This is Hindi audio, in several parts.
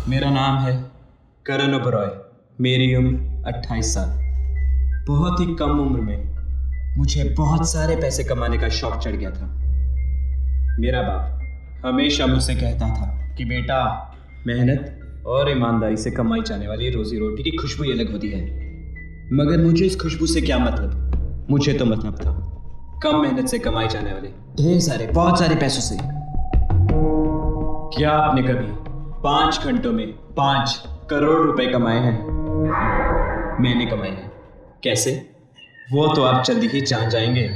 मेरा नाम है करण ओबरॉय। मेरी उम्र 28 साल। बहुत ही कम उम्र में मुझे बहुत सारे पैसे कमाने का शौक चढ़ गया था। मेरा बाप हमेशा मुझसे कहता था कि बेटा, मेहनत और ईमानदारी से कमाई जाने वाली रोजी रोटी की खुशबू ही अलग होती है। मगर मुझे इस खुशबू से क्या मतलब? मुझे तो मतलब था कम मेहनत से कमाई जाने वाले बहुत सारे पैसों से। क्या आपने कभी 5 घंटों में 5 करोड़ रुपए कमाए हैं? मैंने कमाए हैं। कैसे? वो तो आप जल्दी ही जान जाएंगे।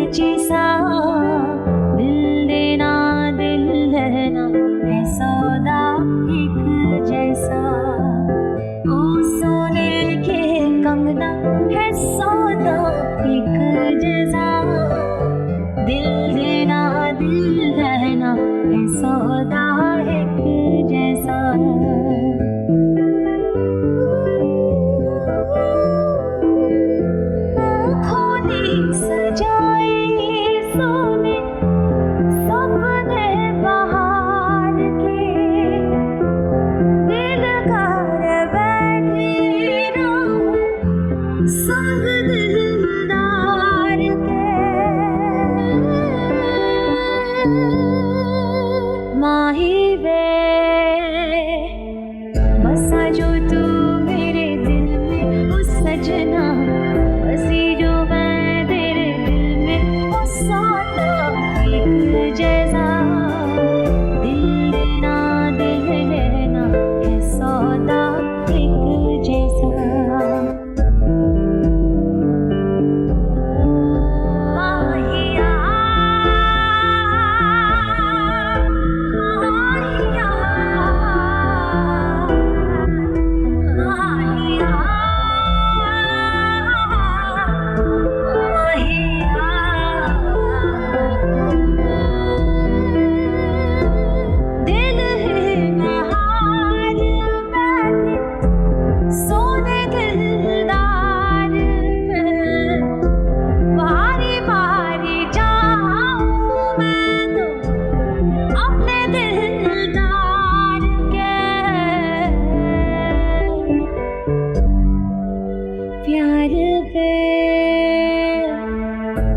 जैसा दिल देना दिल लेना है सौदा एक जैसा। ओ सोने के कंगना है सौदा एक जैसा। दिल देना दिल लेना है सौदा एक जैसा। बसा जो तू मेरे दिल में ओ सजना, बसी जो मैं तेरे दिल में ओ सौदा एक जैसा। दिल देना दिल लेना है सौदा एक जैसा।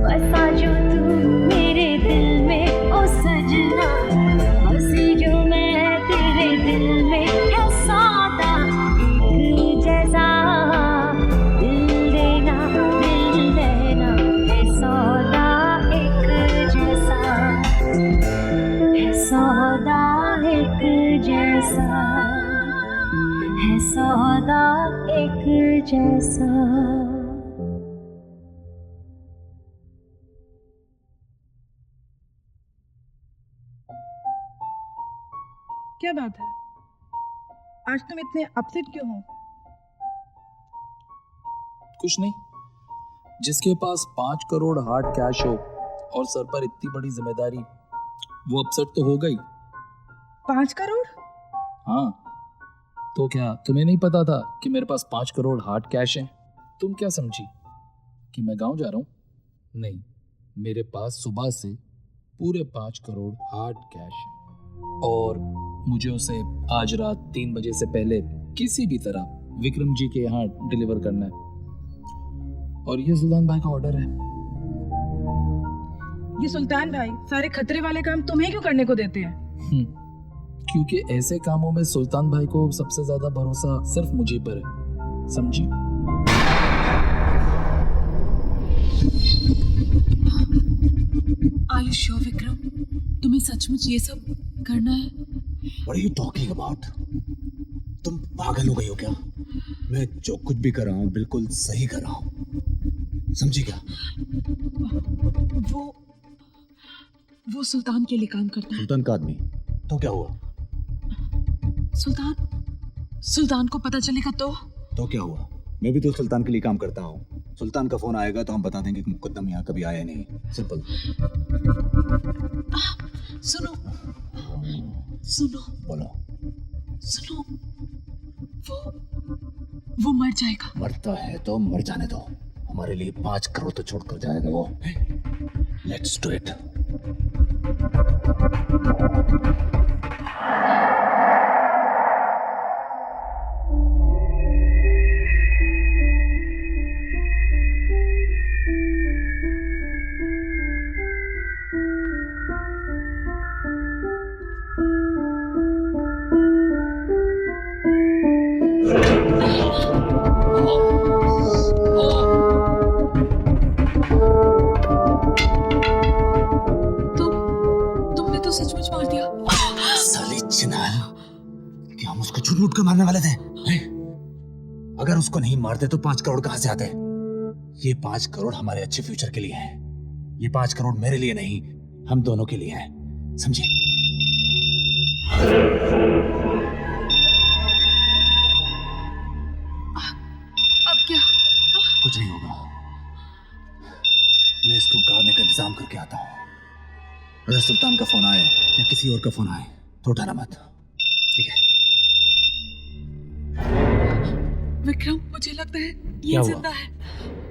बसा जो तू मेरे दिल में ओ सजना, बसी जो मैं तेरे दिल में है सौदा एक जैसा। दिल देना दिल लेना है सौदा एक जैसा। है सौदा एक जैसा। है सौदा एक जैसा। क्या बात है, आज तुम इतने अपसेट क्यों हो? कुछ नहीं, जिसके पास 5 करोड़ हार्ड कैश हो और सर पर इतनी बड़ी जिम्मेदारी, वो अपसेट तो होगा ही। 5 करोड़? हाँ, तो क्या तुम्हें नहीं पता था कि मेरे पास 5 करोड़ हार्ड कैश है? तुम क्या समझी कि मैं गांव जा रहा हूँ? नहीं, मेरे पास सुबह से पूरे 5 करोड़ हार्ड कैश है और मुझे उसे आज रात 3 बजे से पहले किसी भी तरह विक्रम जी के यहाँ डिलीवर करना है। और ये सुल्तान भाई का ऑर्डर है। ये सुल्तान भाई सारे खतरे वाले काम तुम्हें क्यों करने को देते हैं? क्योंकि ऐसे कामों में सुल्तान भाई को सबसे ज्यादा भरोसा सिर्फ मुझे पर है, समझी? Are you sure, Vikram? तुम्हें सचमुच ये सब करना है? What are you talking about? तुम पागल हो गई हो क्या? मैं जो कुछ भी कर रहा हूँ बिल्कुल सही कर रहा हूँ, समझी क्या? वो सुल्तान के लिए काम करता है। सुल्तान का आदमी? तो क्या हुआ? सुल्तान को पता चलेगा तो? तो क्या हुआ? मैं भी तो सुल्तान के लिए काम करता हूँ। सुल्तान का फोन आएगा तो हम बता देंगे कि मुकद्दम यहाँ कभी आया नहीं। सिंपल। सुनो सुनो बोलो। सुनो, वो मर जाएगा। मरता है तो मर जाने दो, हमारे लिए 5 करोड़ तो छोड़ कर जाएगा वो। Let's do it. तुमने तो सचमुच मार दिया। साली चिनाल, क्या हम उसको झूठ-मूठ कर मारने वाले थे? अगर उसको नहीं मारते तो 5 करोड़ कहां से आते? ये 5 करोड़ हमारे अच्छे फ्यूचर के लिए हैं। ये 5 करोड़ मेरे लिए नहीं, हम दोनों के लिए हैं, समझे? अब क्या? कुछ नहीं होगा, मैं इसको गाड़ने का इंतजाम करके आता हूँ। अगर सुल्तान का फोन आए या किसी और का फोन आए तो उठाना मत, ठीक है? विक्रम, मुझे लगता है क्या ये हुआ? जिंदा है।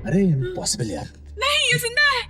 अरे इम्पॉसिबल यार। नहीं, ये जिंदा है।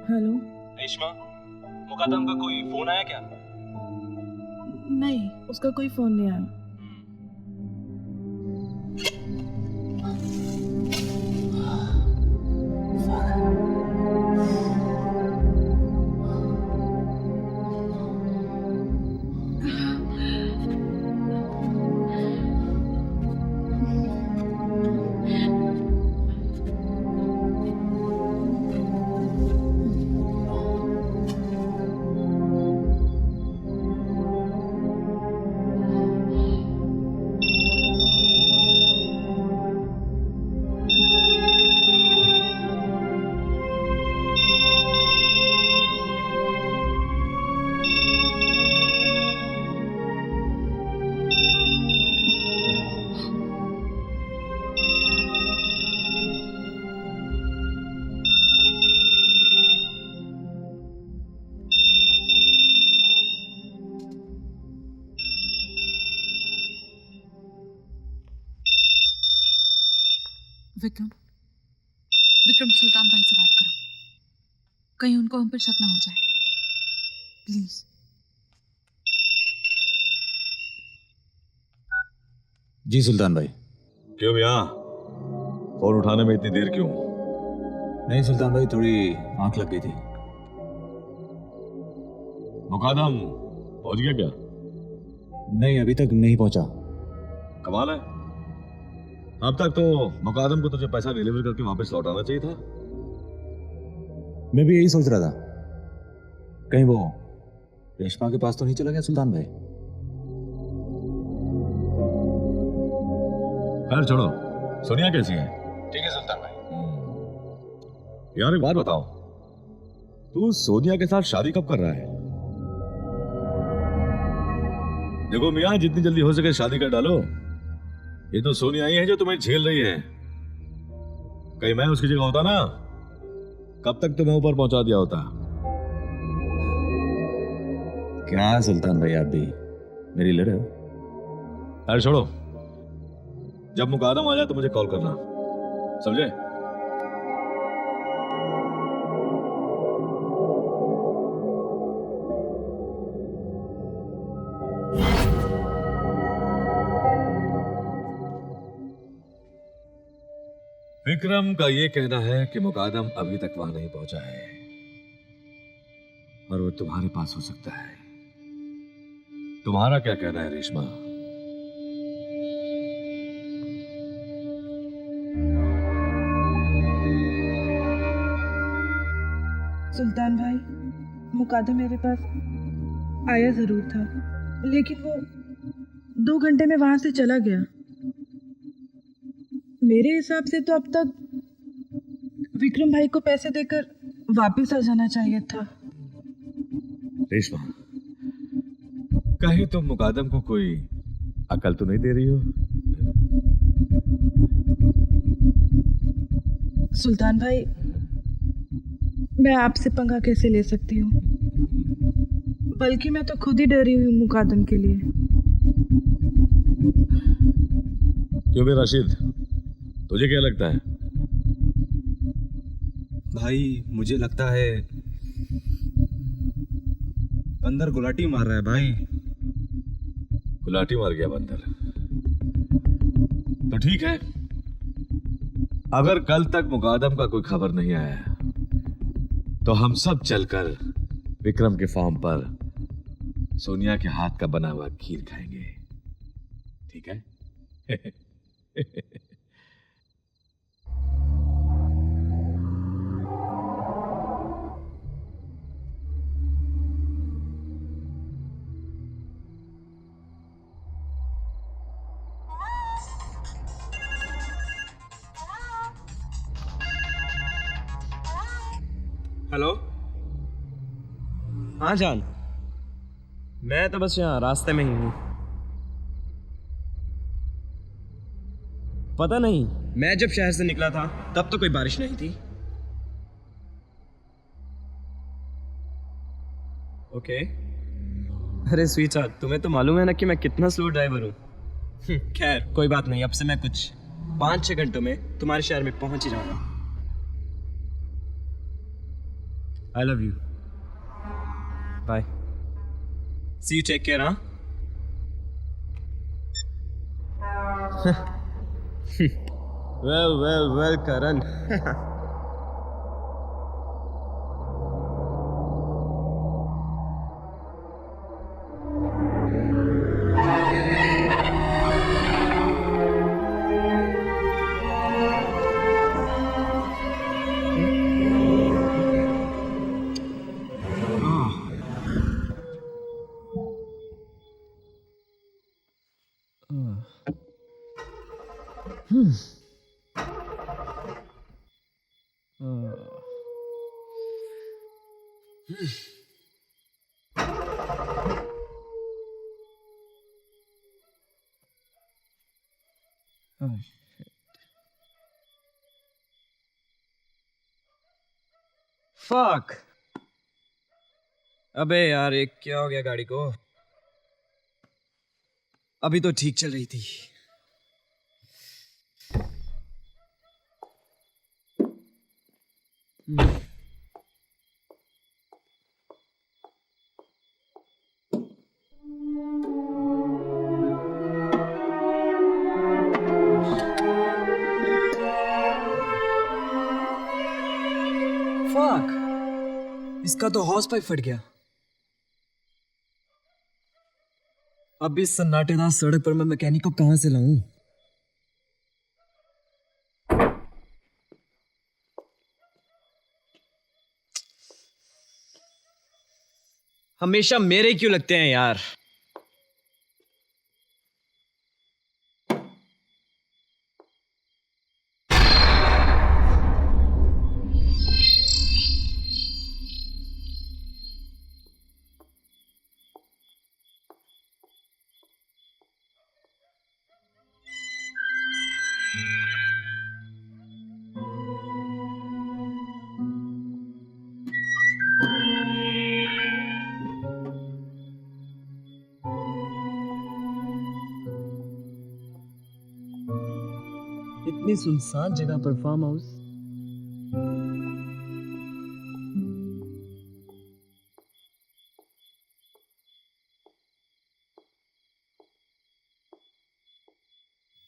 हेलो। रेशमा, मुकद्दम का कोई फोन आया क्या? नहीं, उसका कोई फोन नहीं आया। विक्रम, विक्रम, सुल्तान भाई से बात करो, कहीं उनको हम पर शक ना हो जाए, प्लीज। जी सुल्तान भाई। क्यों भैया, फोन उठाने में इतनी देर क्यों? नहीं सुल्तान भाई, थोड़ी आंख लग गई थी। मुकादम पहुंच गया क्या? नहीं, अभी तक नहीं पहुंचा। कमाल है, अब तक तो मुकादम को तुझे पैसा डिलीवर करके वापस लौटाना चाहिए था। मैं भी यही सोच रहा था, कहीं वो रेशमा के पास तो नहीं चला गया सुल्तान भाई? खैर छोड़ो, सोनिया कैसी है? ठीक है सुल्तान भाई। यार एक बात बताओ, तू सोनिया के साथ शादी कब कर रहा है? देखो मियां, जितनी जल्दी हो सके शादी कर डालो। ये तो सोनिया ही है जो तुम्हें झेल रही है। कहीं मैं उसकी जगह होता ना, कब तक तुम्हें ऊपर पहुंचा दिया होता। क्या सुल्तान भाई, आप भी मेरी लड़ रहे हो? अरे छोड़ो, जब मुकादम आ जाए तो मुझे कॉल करना, समझे? विक्रम का ये कहना है कि मुकादम अभी तक वहां नहीं पहुंचा है और वो तुम्हारे पास हो सकता है। तुम्हारा क्या कहना है रेशमा? सुल्तान भाई, मुकादम मेरे पास आया जरूर था, लेकिन वो 2 घंटे में वहां से चला गया। मेरे हिसाब से तो अब तक विक्रम भाई को पैसे देकर वापस आ जाना चाहिए था। रेशमा, कहीं तुम मुकादम को कोई अकल तो नहीं दे रही हो? सुल्तान भाई, मैं आपसे पंगा कैसे ले सकती हूँ? बल्कि मैं तो खुद ही डरी हुई हूँ मुकादम के लिए। क्यों बे राशिद, तुझे क्या लगता है? भाई मुझे लगता है बंदर गुलाटी मार रहा है भाई। गुलाटी मार गया बंदर? तो ठीक है, अगर कल तक मुकादम का कोई खबर नहीं आया तो हम सब चलकर विक्रम के फार्म पर सोनिया के हाथ का बना हुआ खीर खाएंगे, ठीक है? हेलो, हाँ जान, मैं तो बस यहाँ रास्ते में ही हूँ। पता नहीं, मैं जब शहर से निकला था तब तो कोई बारिश नहीं थी। ओके। अरे स्वीट हार्ट, तुम्हें तो मालूम है ना कि मैं कितना स्लो ड्राइवर हूँ। खैर कोई बात नहीं, अब से मैं कुछ 5-6 घंटों में तुम्हारे शहर में पहुंच ही जाऊंगा। I love you. Bye. See you. Take care, huh? well, Karan. Oh, shit. Fuck. अबे यार, ये क्या हो गया गाड़ी को? अभी तो ठीक चल रही थी। फक, इसका तो हॉर्स पाइप फट गया। अब इस सन्नाटेदार सड़क पर मैं मैकेनिक को कहां से लाऊं? हमेशा मेरे क्यों लगते हैं यार? इतनी सुनसान जगह पर फार्म हाउस।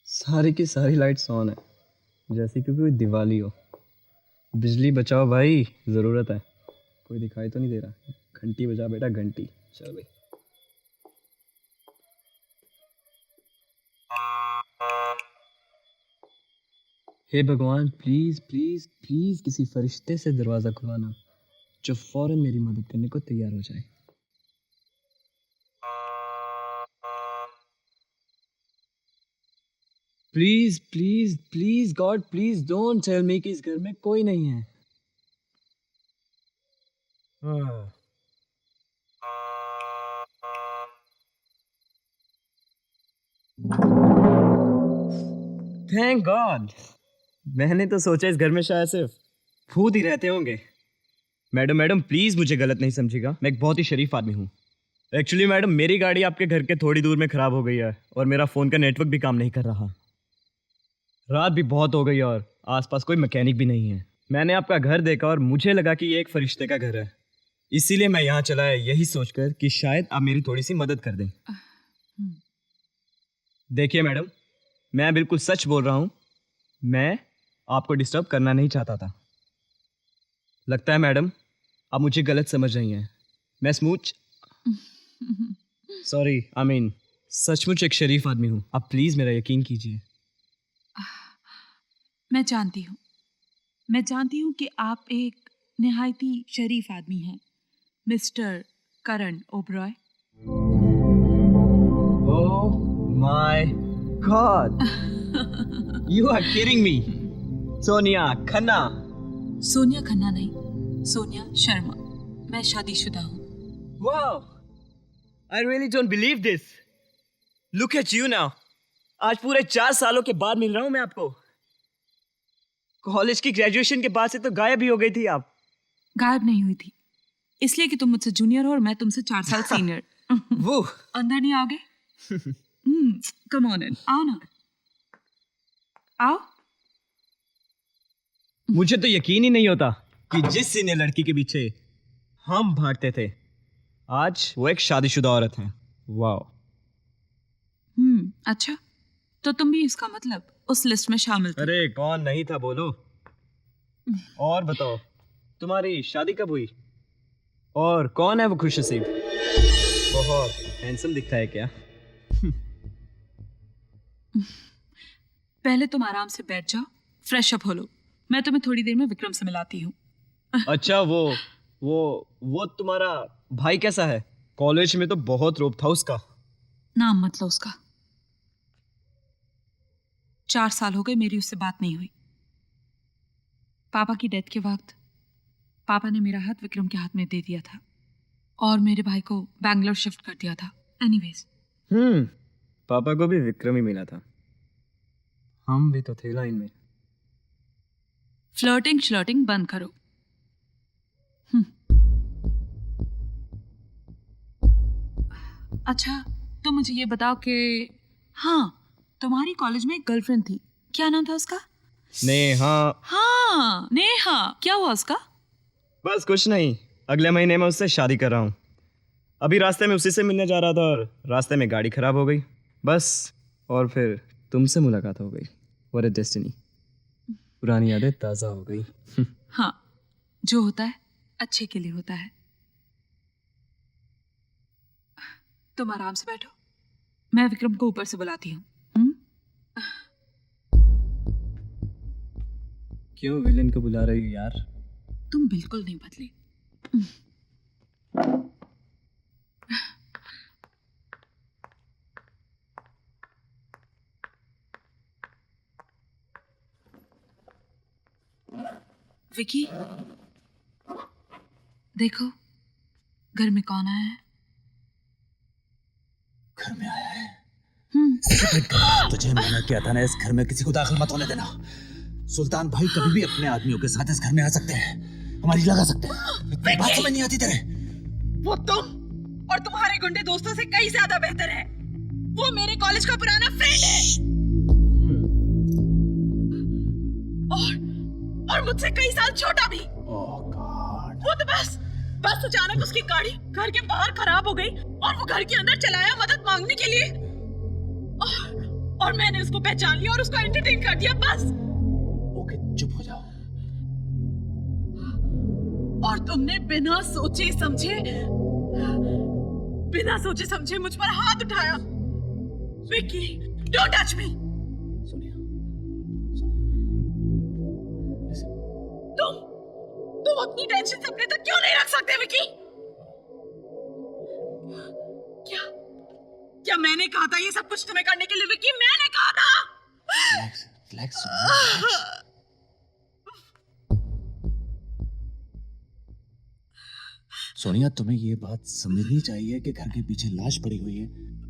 सारी की सारी लाइट्स ऑन है, जैसे कि कोई दिवाली हो। बिजली बचाओ भाई, जरूरत है। कोई दिखाई तो नहीं दे रहा? घंटी बजा बेटा, घंटी। चल भाई। हे भगवान, प्लीज प्लीज प्लीज किसी फरिश्ते से दरवाजा खुलवाना जो फौरन मेरी मदद करने को तैयार हो जाए। Please please please God, please don't tell me कि इस घर में कोई नहीं है। Thank God. मैंने तो सोचा इस घर में शायद सिर्फ भूत ही रहते होंगे। मैडम प्लीज मुझे गलत नहीं समझिएगा, मैं एक बहुत ही शरीफ आदमी हूँ। एक्चुअली मैडम, मेरी गाड़ी आपके घर के थोड़ी दूर में खराब हो गई है और मेरा फ़ोन का नेटवर्क भी काम नहीं कर रहा। रात भी बहुत हो गई और आसपास कोई मैकेनिक भी नहीं है। मैंने आपका घर देखा और मुझे लगा कि ये एक फरिश्ते का घर है, इसीलिए मैं यहाँ चला है, यही सोचकर कि शायद आप मेरी थोड़ी सी मदद कर दें। देखिए मैडम, मैं बिल्कुल सच बोल रहा हूँ, मैं आपको डिस्टर्ब करना नहीं चाहता था। लगता है मैडम आप मुझे गलत समझ रही हैं। मैं सचमुच एक शरीफ आदमी हूँ। आप प्लीज़ मेरा यकीन कीजिए। मैं जानती हूँ कि आप एक निहायती शरीफ आदमी हैं, mister Karan Oberoi. Oh my God! You are kidding me. Sonia Khanna. Sonia Khanna नहीं, सोनिया शर्मा। मैं शादीशुदा हूँ। Wow! I really don't believe this. Look at you now. आज पूरे 4 सालों के बाद मिल रहा हूँ मैं आपको। कॉलेज की ग्रेजुएशन के बाद से तो गायब ही हो गई थी आप। गायब नहीं हुई थी, इसलिए कि तुम मुझसे जूनियर हो और मैं तुमसे 4 साल सीनियर। वो अंदर नहीं आओगे? कम ऑन इन, आओ ना, आओ। मुझे तो यकीन ही नहीं होता कि जिस सीनियर लड़की के पीछे हम भागते थे, आज वो एक शादीशुदा औरत है। वाओ। अच्छा, तो तुम भी इसका मतलब उस लिस्ट में शामिल थे। अरे कौन नहीं था बोलो। और बताओ, तुम्हारी शादी कब हुई? और कौन है वो खुशनसीब? बहुत हैंडसम दिखता है क्या? पहले तुम आराम से बैठ जाओ, फ्रेश अप हो लो। मैं तुम्हें थोड़ी देर में विक्रम से मिलाती हूँ। अच्छा, वो तुम्हारा भाई कैसा है? कॉलेज में तो बहुत रोब था उसका। नाम मत लो उसका। 4 साल हो गए मेरी उससे बात नहीं हुई। पापा की डेथ के वक्त पापा ने मेरा हाथ विक्रम के हाथ में दे दिया था और मेरे भाई को बैंगलोर शिफ्ट कर दिया था। एनीवेज, पापा को भी विक्रम ही मिला था। हम भी तो थे लाइन में। फ्लर्टिंग बंद करो। अच्छा, तो मुझे ये बताओ कि हाँ, तुम्हारी कॉलेज में एक गर्लफ्रेंड थी, क्या नाम था उसका? नेहा। हाँ, नेहा। क्या हुआ उसका? बस कुछ नहीं, अगले महीने मैं उससे शादी कर रहा हूँ। अभी रास्ते में उसी से मिलने जा रहा था और रास्ते में गाड़ी खराब हो गई, बस। और फिर तुमसे मुलाकात हो गई। What a destiny. पुरानी यादें ताज़ा हो गई। हाँ, जो होता है अच्छे के लिए होता है। तुम आराम से बैठो, मैं विक्रम को ऊपर से बुलाती हूँ। क्यों विलेन को बुला रही हो यार? तुम बिल्कुल नहीं बदले। विकी, देखो घर में कौन आया है? घर में आया है? तुझे मना किया था ना, इस घर में किसी को दाखिल मत होने देना। सुल्तान भाई कभी भी अपने आदमियों के साथ इस घर में आ सकते हैं, हमारी लगा सकते हैं। इतनी बात समझ नहीं आती तेरे? वो तुम और तुम्हारे गुंडे दोस्तों से कई ज्यादा बेहतर है। वो मेरे कॉलेज का पुराना फ्रेंड है और मुझसे कई साल छोटा भी। वो तो बस अचानक उसकी गाड़ी घर के बाहर खराब हो गई और वो घर के अंदर चलाया मदद मांगने के लिए, और मैंने उसको पहचान लिया और उसको एंटरटेन कर दिया बस। ओके, चुप हो जाओ। और तुमने बिना सोचे समझे मुझ पर हाथ उठाया। Vicky, don't touch me. तुम अपनी टेंशन अपने तक क्यों नहीं रख सकते विकी? क्या मैंने कहा था ये सब कुछ तुम्हें करने के लिए विकी? मैंने कहा था। रिलैक्स। सोनिया, तुम्हें ये बात समझनी चाहिए कि घर के पीछे लाश पड़ी हुई है।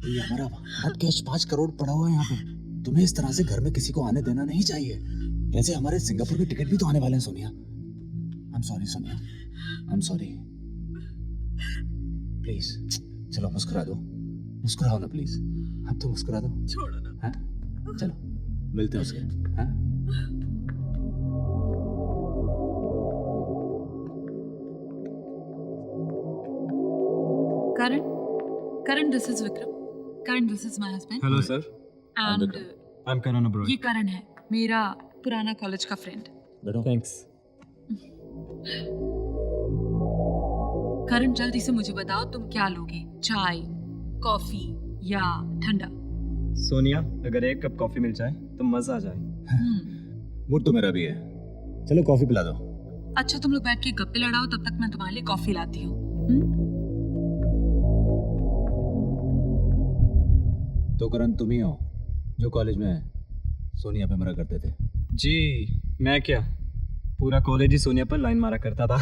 ये हमारा हॉट कैश 5 करोड़ पड़ा हुआ है यहाँ पे। तुम्हें इस तरह से घर में किसी को आने देना नहीं चाहिए। वैसे हमारे सिंगापुर के टिकट भी तो आने वाले हैं Sonia. I'm sorry Sonia, I'm sorry। Please चलो मुस्कुरा दो, मुस्कुराओ ना प्लीज। अब तो मुस्कुरा दो। छोड़ो ना। हाँ? चलो मिलते हैं उसके। हाँ? Karan, this is Vikram. Karan, this is my husband. Hello sir, And I am Karan Oberoi. ये करण है, मेरा पुराना कॉलेज का फ्रेंड। बैठो। थैंक्स। करण, जल्दी से मुझे बताओ तुम क्या लोगे? चाय, कॉफी या ठंडा? सोनिया, अगर एक कप कॉफी मिल जाए तो मजा आ जाए। मूड तो मेरा भी है, चलो कॉफी पिला दो। अच्छा, तुम लोग बैठ के गप्पे लड़ाओ, तब तक मैं तुम्हारे लिए कॉफी लाती हूँ। तो करण, तुम ही हो जो कॉलेज में सोनिया पे मरा करते थे? जी, मैं क्या, पूरा कॉलेज ही सोनिया पर लाइन मारा करता था।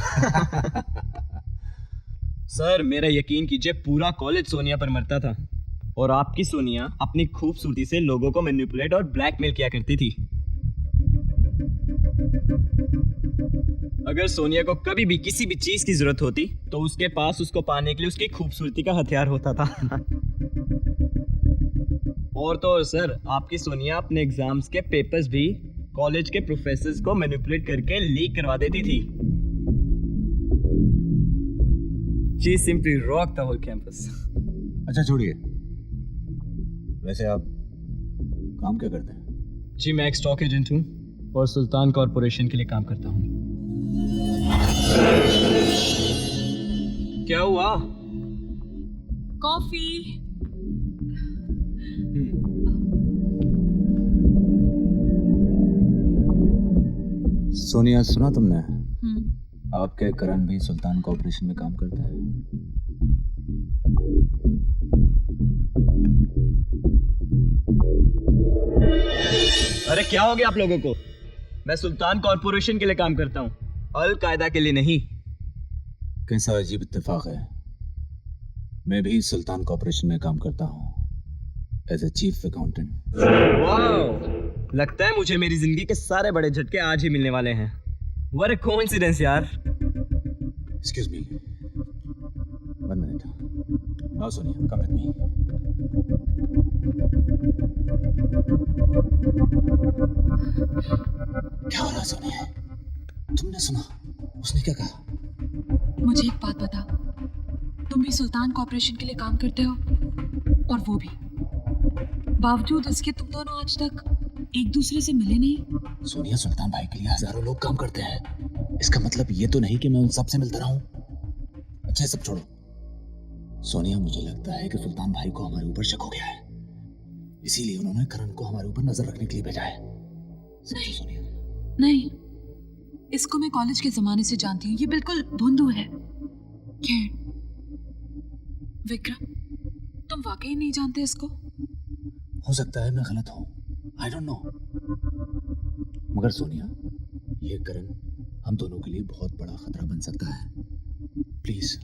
सर, मेरा यकीन कीजिए, पूरा कॉलेज सोनिया पर मरता था। और आपकी सोनिया अपनी खूबसूरती से लोगों को मैनिपुलेट और ब्लैकमेल किया करती थी। अगर सोनिया को कभी भी किसी भी चीज की जरूरत होती तो उसके पास उसको पाने के लिए उसकी खूबसूरती का हथियार होता था। और तो और सर, आपकी सोनिया अपने एग्जाम्स के पेपर्स भी कॉलेज के प्रोफेसर्स को मैनिपुलेट करके लीक करवा देती थी। She simply rocked the whole campus. अच्छा छोड़िए, वैसे आप काम क्या करते हैं? जी, मैं एक स्टॉक एजेंट हूँ और सुल्तान कॉरपोरेशन के लिए काम करता हूँ। क्या हुआ? कॉफी। सोनिया, सुना तुमने? आपके करण भी सुल्तान कॉर्पोरेशन में काम करते हैं। अरे क्या हो गया आप लोगों को? मैं सुल्तान कॉरपोरेशन के लिए काम करता हूँ, अल कायदा के लिए नहीं। कैसा अजीब इत्तेफाक है, मैं भी सुल्तान कॉर्पोरेशन में काम करता हूँ as a chief accountant. Wow, लगता है मुझे मेरी जिंदगी के सारे बड़े झटके आज ही मिलने वाले हैं। What a coincidence यार। Excuse me, 1 minute। Now Sonia, come with me। क्या हो रहा सोनिया? तुमने सुना उसने क्या कहा? मुझे एक बात बता, तुम भी सुल्तान कॉर्पोरेशन के लिए काम करते हो, और वो भी बावजूद इसके तुम दोनों आज तक एक दूसरे से मिले नहीं। सोनिया, सुल्तान भाई के लिए हजारों लोग काम करते हैं, इसका मतलब ये तो नहीं कि मैं उन सब से मिलता रहूं। अच्छा, सब छोड़ो। सोनिया, मुझे लगता है कि सुल्तान भाई को हमारे ऊपर शक हो गया है। इसीलिए उन्होंने करण को हमारे ऊपर नजर रखने के लिए भेजा है। समझो सोनिया। नहीं, इसको मैं कॉलेज के जमाने से जानती हूँ। ये बिल्कुल भोंदू है। क्या विक्रम, तुम वाकई नहीं जानते इसको? हो सकता है मैं गलत हूं, आई डोंट नो। मगर सोनिया, ये करण हम दोनों के लिए बहुत बड़ा खतरा बन सकता है। प्लीज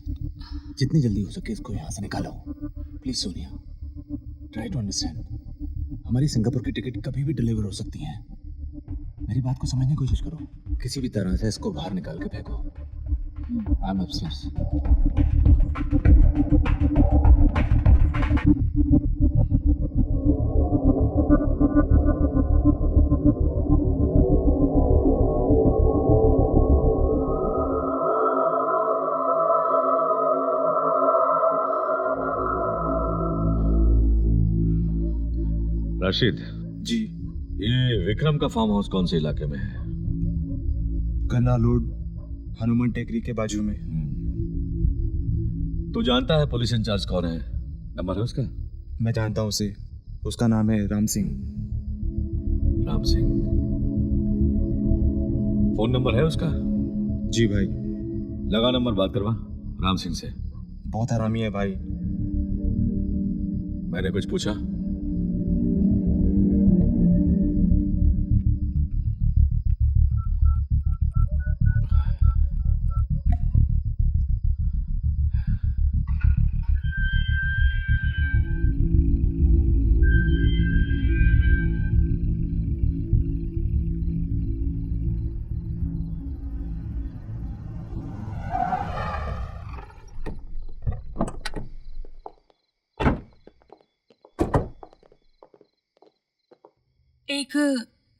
जितनी जल्दी हो सके इसको यहाँ से निकालो। Please Sonia, try to understand. हमारी सिंगापुर की टिकट कभी भी डिलीवर हो सकती है। मेरी बात को समझने की कोशिश करो। किसी भी तरह से इसको बाहर निकाल के फेंको। I am upset. Rashid ji. ये विक्रम का फार्म हाउस कौन से इलाके में है? गन्ना लोड हनुमान टेकरी के बाजू में। तू जानता है पुलिस इंचार्ज कौन है? नंबर है उसका? मैं जानता हूँ उसे, उसका नाम है राम सिंह। राम सिंह। फोन नंबर है उसका? जी भाई। लगा नंबर, बात करवा राम सिंह से। बहुत हरामी है भाई। मैंने कुछ पूछा?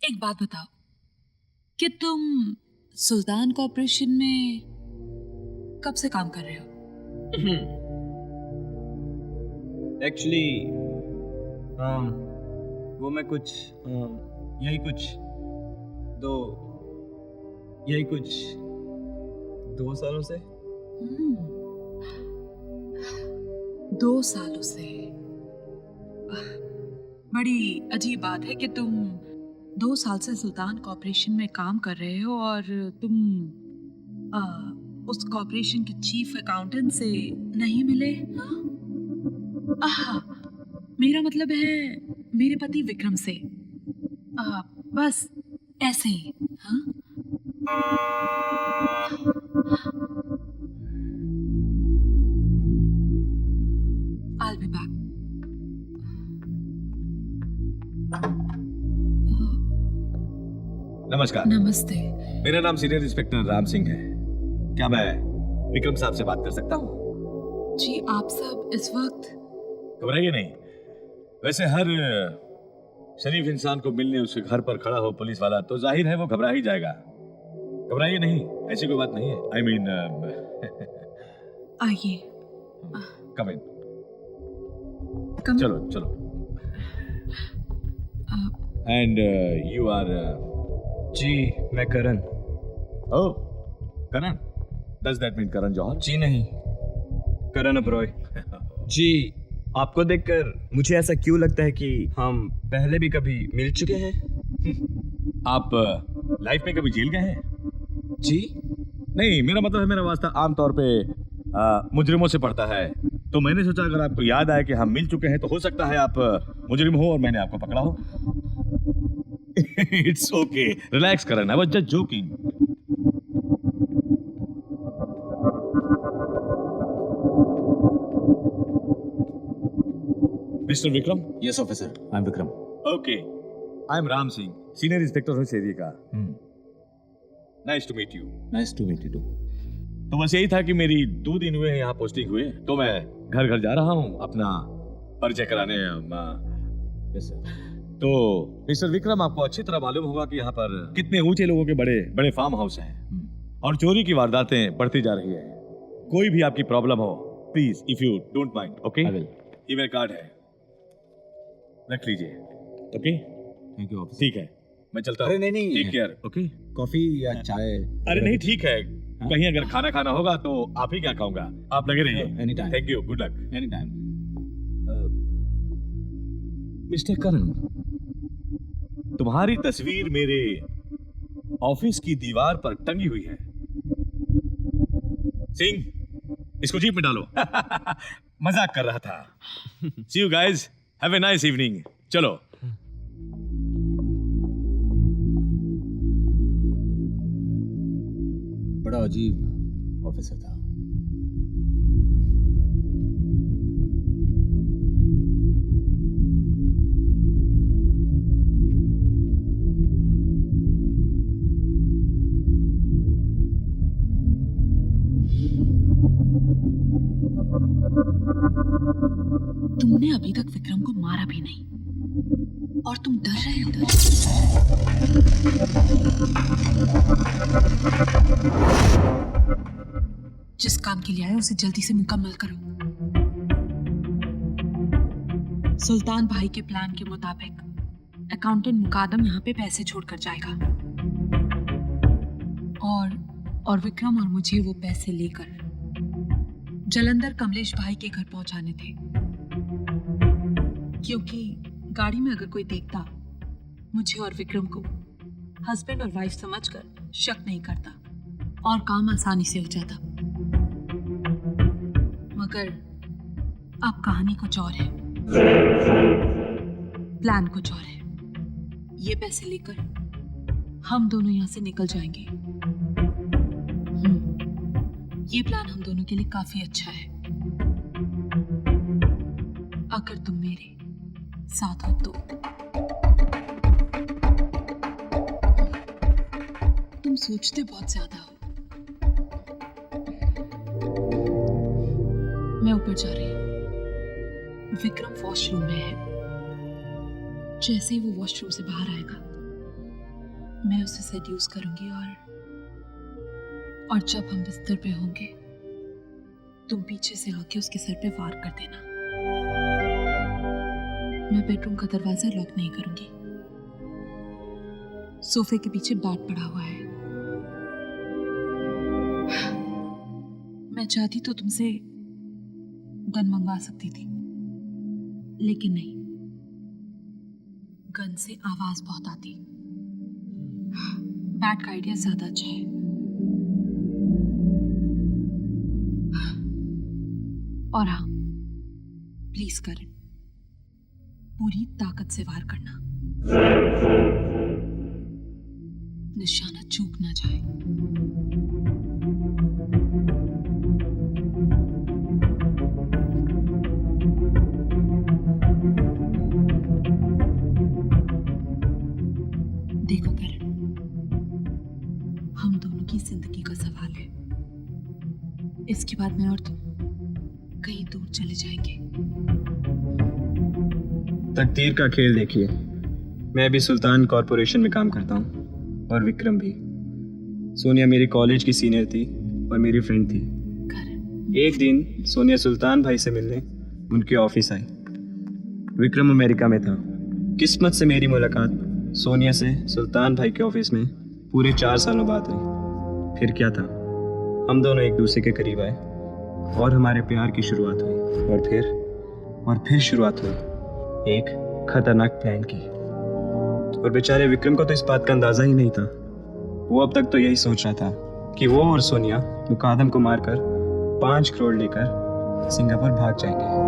एक बात बताओ कि तुम सुल्तान कॉर्पोरेशन में कब से काम कर रहे हो? एक्चुअली वो मैं कुछ यही कुछ 2 सालों से। 2 सालों से? बड़ी अजीब बात है कि तुम 2 साल से सुल्तान कॉर्पोरेशन में काम कर रहे हो और तुम उस कॉर्पोरेशन के चीफ अकाउंटेंट से नहीं मिले। मेरा मतलब है मेरे पति विक्रम से। बस ऐसे ही। हाँ? I'll be back. नमस्कार। नमस्ते। मेरा नाम सीनियर इंस्पेक्टर राम सिंह है। क्या मैं विक्रम साहब से बात कर सकता हूँ? जी, आप सब इस वक्त? घबराइए नहीं। वैसे हर शरीफ इंसान को मिलने उसके घर पर खड़ा हो पुलिस वाला तो जाहिर है वो घबरा ही जाएगा। घबराइए नहीं, ऐसी कोई बात नहीं है। आई मीन आइए। कम इन। कम। चलो चलो। And you are? जी, मैं Karan. Oh, Karan. Does that mean Karan Johar? जी नहीं, करण ओबरॉय। जी, आपको देखकर मुझे ऐसा क्यों लगता है कि हम पहले भी कभी मिल चुके हैं? आप लाइफ में कभी जेल गए हैं? जी नहीं, मेरा मतलब है मेरा वास्ता आमतौर पे मुजरिमों से पड़ता है, तो मैंने सोचा अगर आपको याद आए कि हम मिल चुके हैं तो हो सकता है आप मुजरिम हो और मैंने आपको पकड़ा हो। It's okay, relax Karan, I was just joking. Mister Vikram? Yes officer, I am Vikram. Okay, I am Ram Singh, senior inspector हूँ इस एरिया का। Nice to meet you. Nice to meet you too. तो बस यही था कि मेरी 2 दिन हुए हैं यहाँ पोस्टिंग हुए, तो मैं घर घर जा रहा हूँ अपना परिचय कराने। Yes sir. तो मिस्टर विक्रम, आपको अच्छी तरह मालूम होगा कि यहाँ पर कितने ऊंचे लोगों के बड़े बड़े फार्म हाउस हैं और चोरी की वारदातें बढ़ती जा रही है। कोई भी आपकी प्रॉब्लम हो, please if you don't mind, okay? ये मेरा कार्ड है, रख लीजिए। Okay, thank you officer. ठीक है, मैं चलता हूँ। अरे नहीं, टेक केयर। ओके, कॉफी या चाय? अरे नहीं, ठीक है। कहीं अगर खाना खाना होगा तो आप ही क्या खाऊंगा, आप लगे रहिए। Any time. Thank you, good luck. Any time. Mister Karan, तुम्हारी तस्वीर मेरे ऑफिस की दीवार पर टंगी हुई है। सिंह, इसको जीप में डालो। मजाक कर रहा था। See you guys, have a nice evening. चलो। बड़ा अजीब ऑफिसर था। तुमने अभी तक विक्रम को मारा भी नहीं और तुम डर रहे हो। जिस काम के लिए आए उसे जल्दी से मुकम्मल करो। सुल्तान भाई के प्लान के मुताबिक अकाउंटेंट मुकादम यहाँ पे पैसे छोड़कर जाएगा और विक्रम और मुझे वो पैसे लेकर जलंधर कमलेश भाई के घर पहुंचाने थे, क्योंकि गाड़ी में अगर कोई देखता मुझे और विक्रम को हस्बैंड और वाइफ समझकर शक नहीं करता और काम आसानी से हो जाता। मगर अब कहानी कुछ और है, प्लान कुछ और है। ये पैसे लेकर हम दोनों यहां से निकल जाएंगे। ये प्लान हम दोनों के लिए काफी अच्छा है, अगर तुम मेरे साथ हो तो। तुम सोचते बहुत ज्यादा हो। मैं ऊपर जा रही हूँ। विक्रम वॉशरूम में है। जैसे ही वो वॉशरूम से बाहर आएगा मैं उसे सेड्यूस करूंगी और जब हम बिस्तर पे होंगे तुम पीछे से आके उसके सर पे वार कर देना। मैं बेडरूम का दरवाजा लॉक नहीं करूंगी। सोफे के पीछे बैट पड़ा हुआ है। मैं चाहती तो तुमसे गन मंगवा सकती थी, लेकिन नहीं, गन से आवाज बहुत आती। बैट का आइडिया ज्यादा अच्छा है। और हाँ, प्लीज करण, पूरी ताकत से वार करना, निशाना चूक ना जाए। देखो करण, हम दोनों की जिंदगी का सवाल है। इसके बाद मैं और तुम कहीं दूर चले जाएंगे। तकदीर का खेल देखिए। मैं भी सुल्तान कॉरपोरेशन में काम करता हूँ और विक्रम भी। सोनिया मेरी कॉलेज की सीनियर थी और मेरी फ्रेंड थी। एक दिन सोनिया सुल्तान भाई से मिलने उनके ऑफिस आई। विक्रम अमेरिका में था। किस्मत से मेरी मुलाकात सोनिया से सुल्तान भाई के ऑफिस में पूरे 4 सालों बाद हुई। फिर क्या था, हम दोनों एक दूसरे के करीब आए और हमारे प्यार की शुरुआत हुई। और फिर शुरुआत हुई एक खतरनाक प्लान की। और बेचारे विक्रम को तो इस बात का अंदाजा ही नहीं था। वो अब तक तो यही सोच रहा था कि वो और सोनिया मुकादम को मारकर 5 करोड़ लेकर सिंगापुर भाग जाएंगे।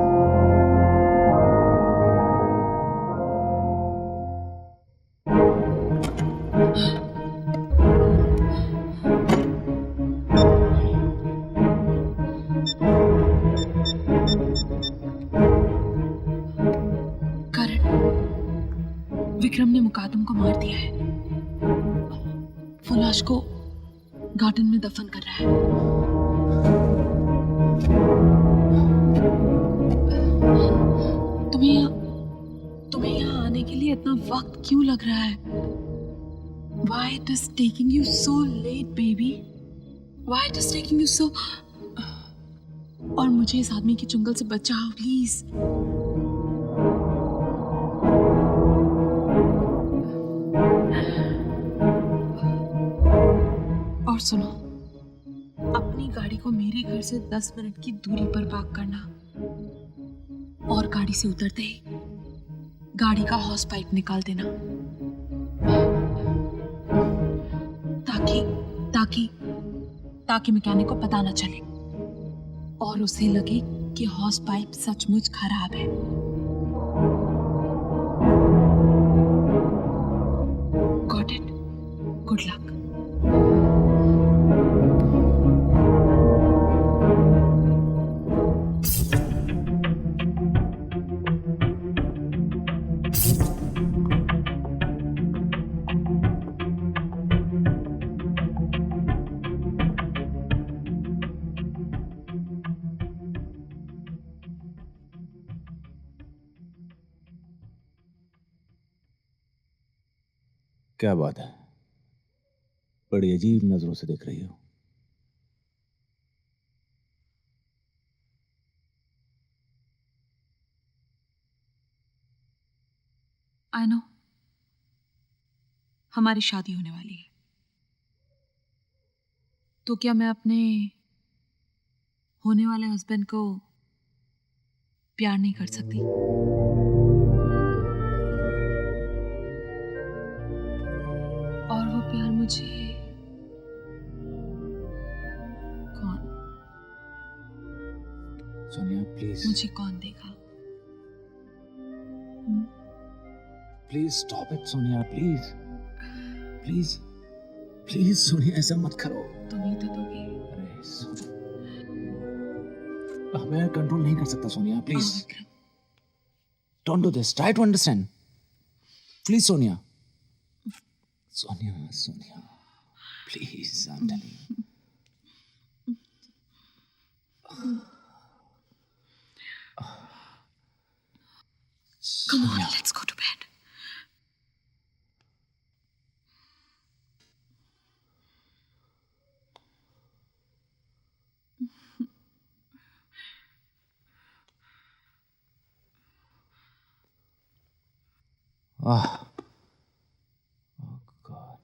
विक्रम ने मुकादम को मार दिया है। वो लाश को गार्डन में दफन कर रहा है। तुम्हें यहाँ आने के लिए इतना वक्त क्यों लग रहा है? Why it is taking you so late, baby? Why it is taking you so? और मुझे इस आदमी के चुंगल से बचाओ प्लीज। और सुनो, अपनी गाड़ी को मेरे घर से 10 मिनट की दूरी पर पार्क करना और गाड़ी से उतरते ही गाड़ी का हॉस पाइप निकाल देना, ताकि ताकि ताकि मैकेनिक को पता ना चले और उसे लगे कि हॉस पाइप सचमुच खराब है। Got it? Good luck. क्या बात है, बड़ी अजीब नजरों से देख रही हो। आई नो हमारी शादी होने वाली है, तो क्या मैं अपने होने वाले हस्बैंड को प्यार नहीं कर सकती? और वो प्यार मुझे कौन, सोनिया प्लीज, मुझे कौन देगा? Please stop it Sonia, please please please Sonia, ऐसा मत करो। तुम ही तो दोगे। अरे मैं कंट्रोल नहीं कर सकता Sonia, please Vikram, don't do this, try to understand please Sonia. Sonia Sonia please, I am telling you. come on, let's go to bed. Oh God.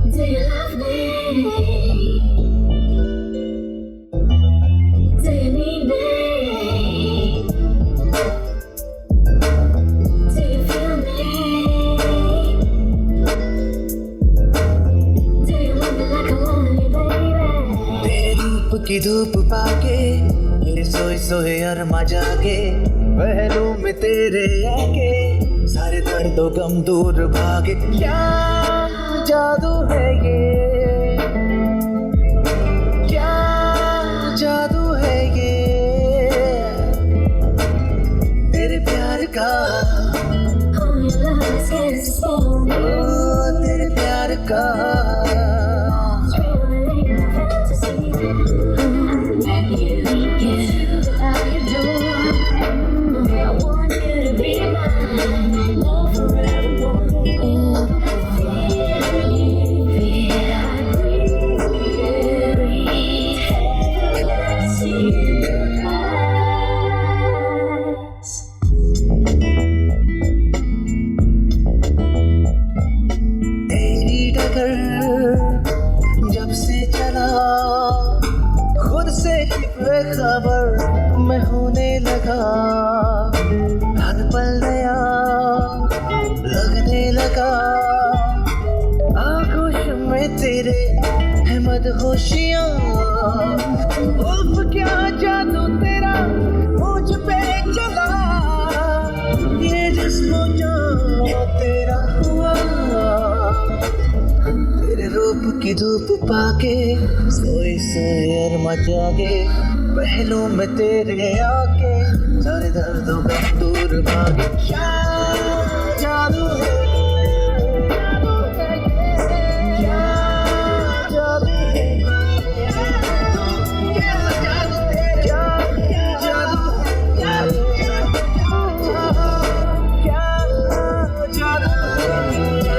Do you love me? Do you need me? Do you feel me? Do you love me like I want you, baby? तेरे रूप की धूप पाके मेरे सोए सोए अरमा जागे, पहलू में तेरे आके सारे दर्दों गम दूर भागे। क्या जादू है ये, क्या जादू है ये तेरे प्यार का, Oh, your love is getting slow. ओ तेरे प्यार का। It's really a fantasy. You, I adore. I want you to be mine. Love forever, won't तेरी डगर जब से चला खुद से बेखबर मैं होने लगा, हर पल नया लगने लगा। आगोश में तेरे है मदहोशियाँ, उफ क्या जादू तेरा मुझ पे चला, ये जिस्मो जान तेरा हुआ। तेरे रूप की धूप पाके सोए सोए अरमा जागे, पहलू में तेरे आके सारे दर्दों का दूर भागे। क्या जादू है, क्या जादू है, क्या जादू है, क्या जादू है, क्या जादू है, क्या जादू है।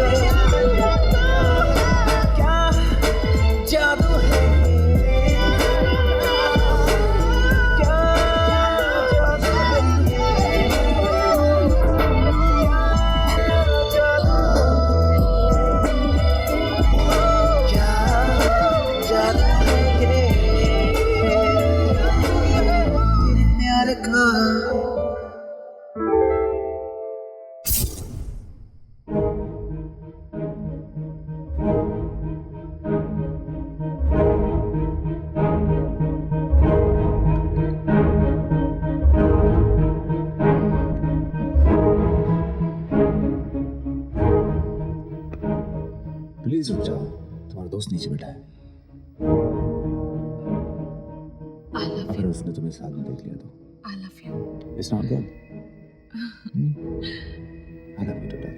प्लीज रुक जाओ, तुम्हारा दोस्त नीचे बैठा है। I love अगर you. उसने तुम्हें साथ में देख लिया तो I love you. It's not good. I love you to death.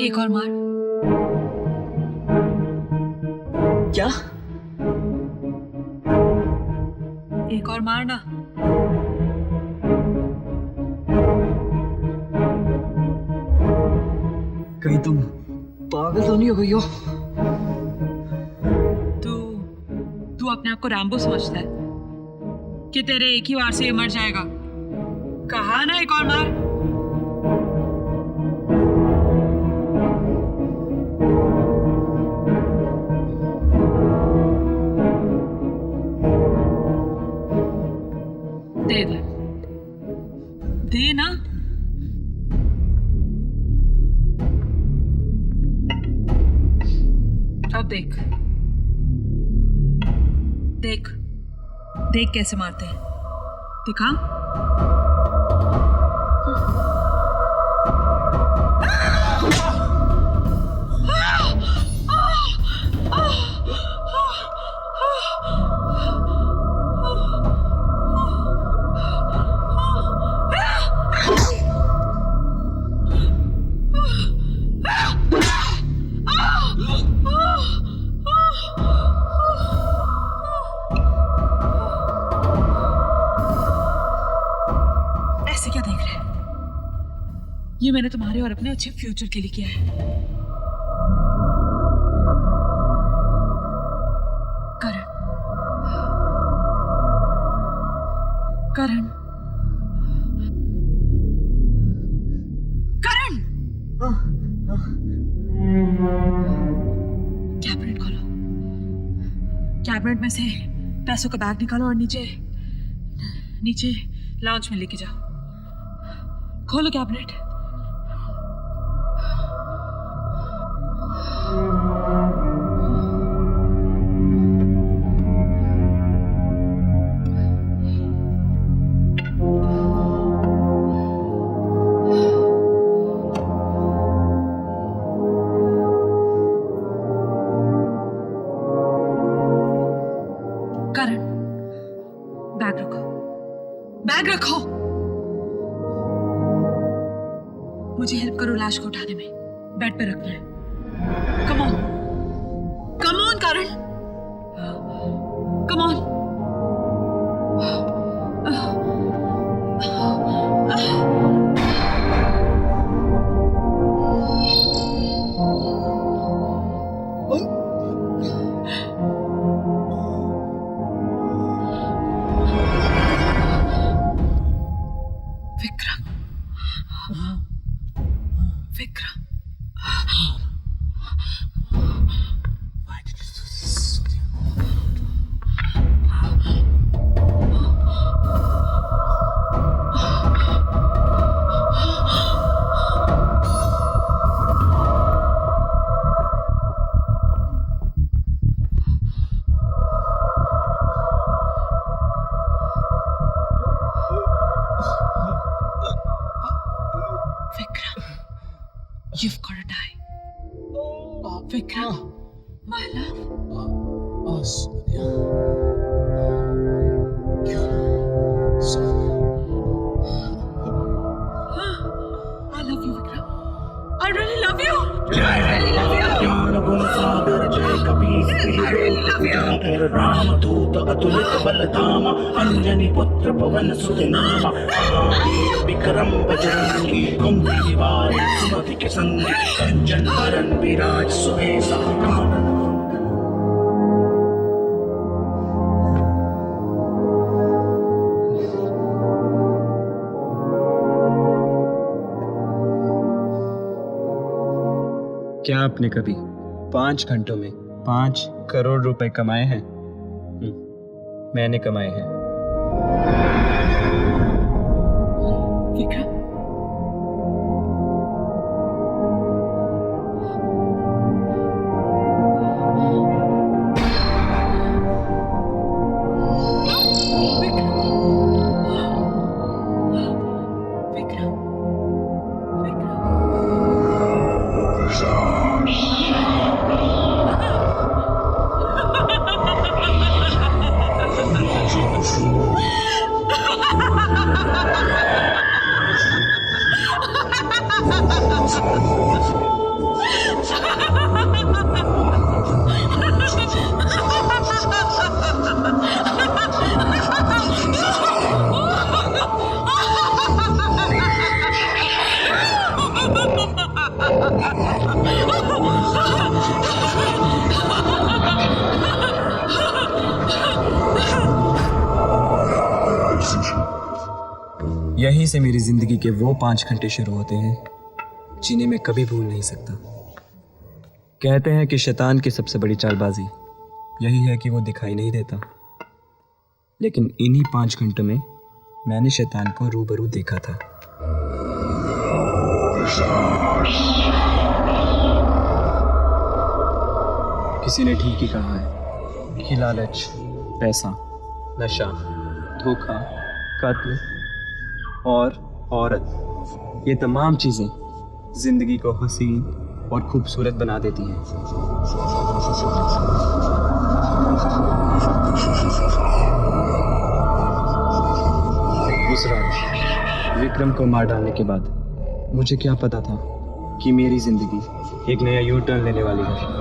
एक और मार। क्या? एक और मार ना। कहीं तुम पागल तो नहीं हो गई हो? तू अपने आप को रैम्बो समझता है कि तेरे एक ही वार से ये मर जाएगा। कहा ना एक और मार। दे दे, दे ना। अब देख देख देख कैसे मारते हैं। दिखा। ऐसे क्या देख रहे हैं? ये मैंने तुम्हारे और अपने अच्छे फ्यूचर के लिए किया है। करण, करण, करण! कैबिनेट खोलो। कैबिनेट में से पैसों का बैग निकालो और नीचे नीचे लाउंज में लेके जाओ। खोलो कैबिनेट। करण, बैग रखो, बैग रखो। मुझे हेल्प करो लाश को उठाने में। बेड पे रखना है। Come on, come on Karan, come on. Vikram, Vikram, you've got to die. Vikram, my love. Sonia. I love you, Vikram. I really love you. I really love you. व्याघ्र रामदूत अतुलित बलधामा अंजनी पुत्र पवन सुत नामा महावीर विक्रम बजरंगी कुमति निवार सुमति के संगी कंचन वरन विराज सुबेसा कानन क्या आपने कभी 5 घंटों में 5 करोड़ रुपए कमाए हैं? मैंने कमाए हैं। विक्रम, विक्रम, यहीं से मेरी जिंदगी के वो 5 घंटे शुरू होते हैं जिन्हें मैं कभी भूल नहीं सकता। कहते हैं कि शैतान की सबसे बड़ी चालबाजी यही है कि वो दिखाई नहीं देता, लेकिन इन्हीं 5 घंटों में मैंने शैतान को रूबरू देखा था। किसी ने ठीक ही कहा है कि लालच, पैसा, नशा, धोखा, कत्ल और औरत, ये तमाम चीज़ें जिंदगी को हसीन और खूबसूरत बना देती हैं। उस रात विक्रम को मार डालने के बाद मुझे क्या पता था कि मेरी जिंदगी एक नया यू टर्न लेने वाली है।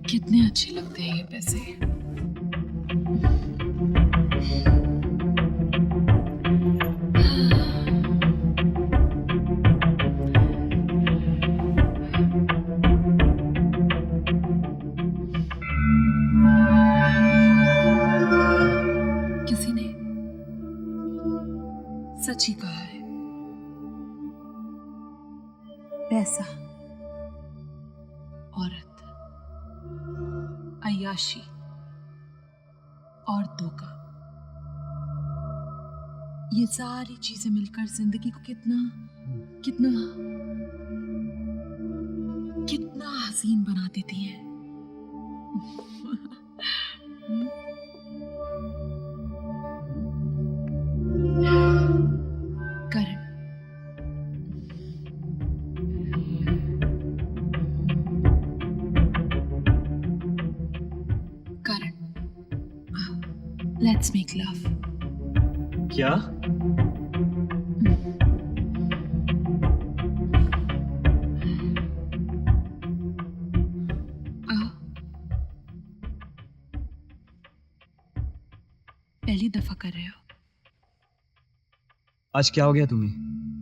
कितने अच्छे लगते हैं ये पैसे। किसी ने सच ही कहा है, पैसा, औरत, अय्याशी और धोखा, ये सारी चीजें मिलकर जिंदगी को कितना कितना कितना हसीन बना देती हैं। करण, Let's make love. क्या? पहली दफा कर रहे हो। आज क्या हो गया तुम्हें?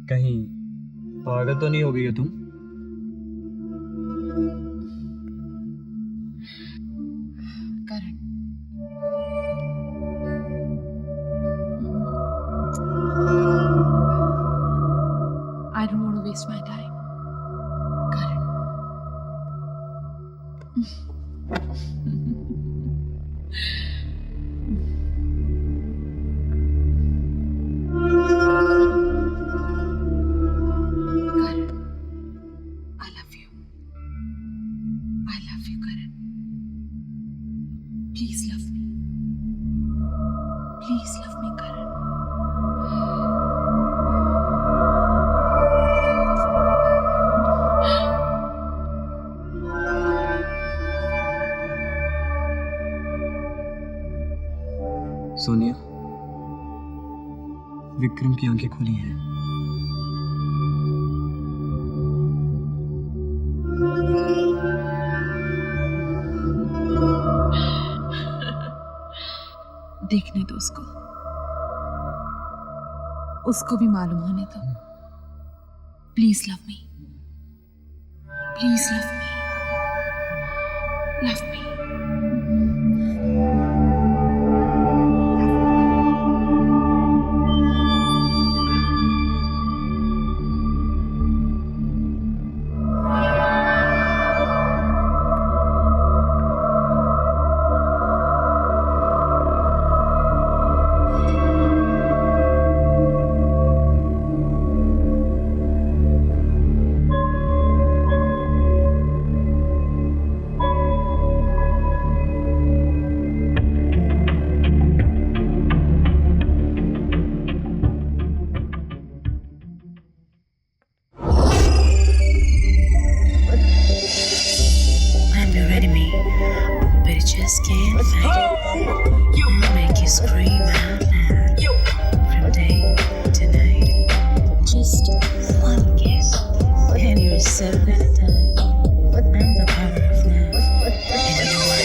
कहीं पागल तो नहीं हो गई हो तुम? करण, I don't want to waste my time. Karan. Karan, I love you. I love you, Karan. Please love me. Please. Sonia, Vikram की आंखें खुली हैं। देखने दो उसको भी मालूम होने दो। Please love me, please love me, love me. Just can't fight it. I'll make you scream out loud from day to night. Just one kiss, and you're so gonna die. I'm the power of love, and you are.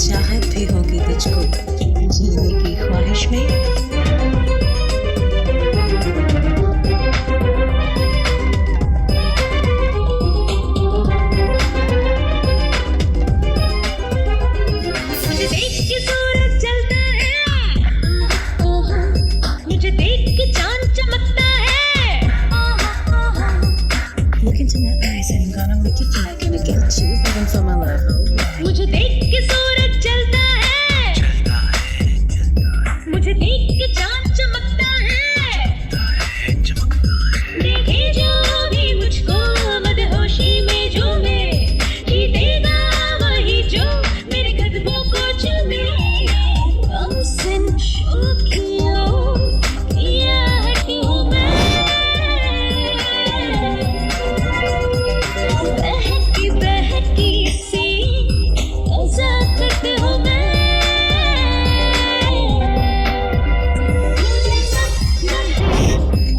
चाहत भी होगी तुझको जीने की ख्वाहिश में। मुझे देख के सूरज जलता है, मुझे देख के चांद चमकता है। Look into my eyes and I'm gonna make you fly, gonna get you begging for my love. मुझे देख के सूरज जलता है, मुझे देख के चांद चमकता है, देखे जो भी मुझको मदहोशी में झूमे, जीतेगा वही जो मेरे कदमों को चूमे। हमसिन शौकियों की आहट हूँ मैं, बहकी बहकी सी नज़ाकत हूँ मैं।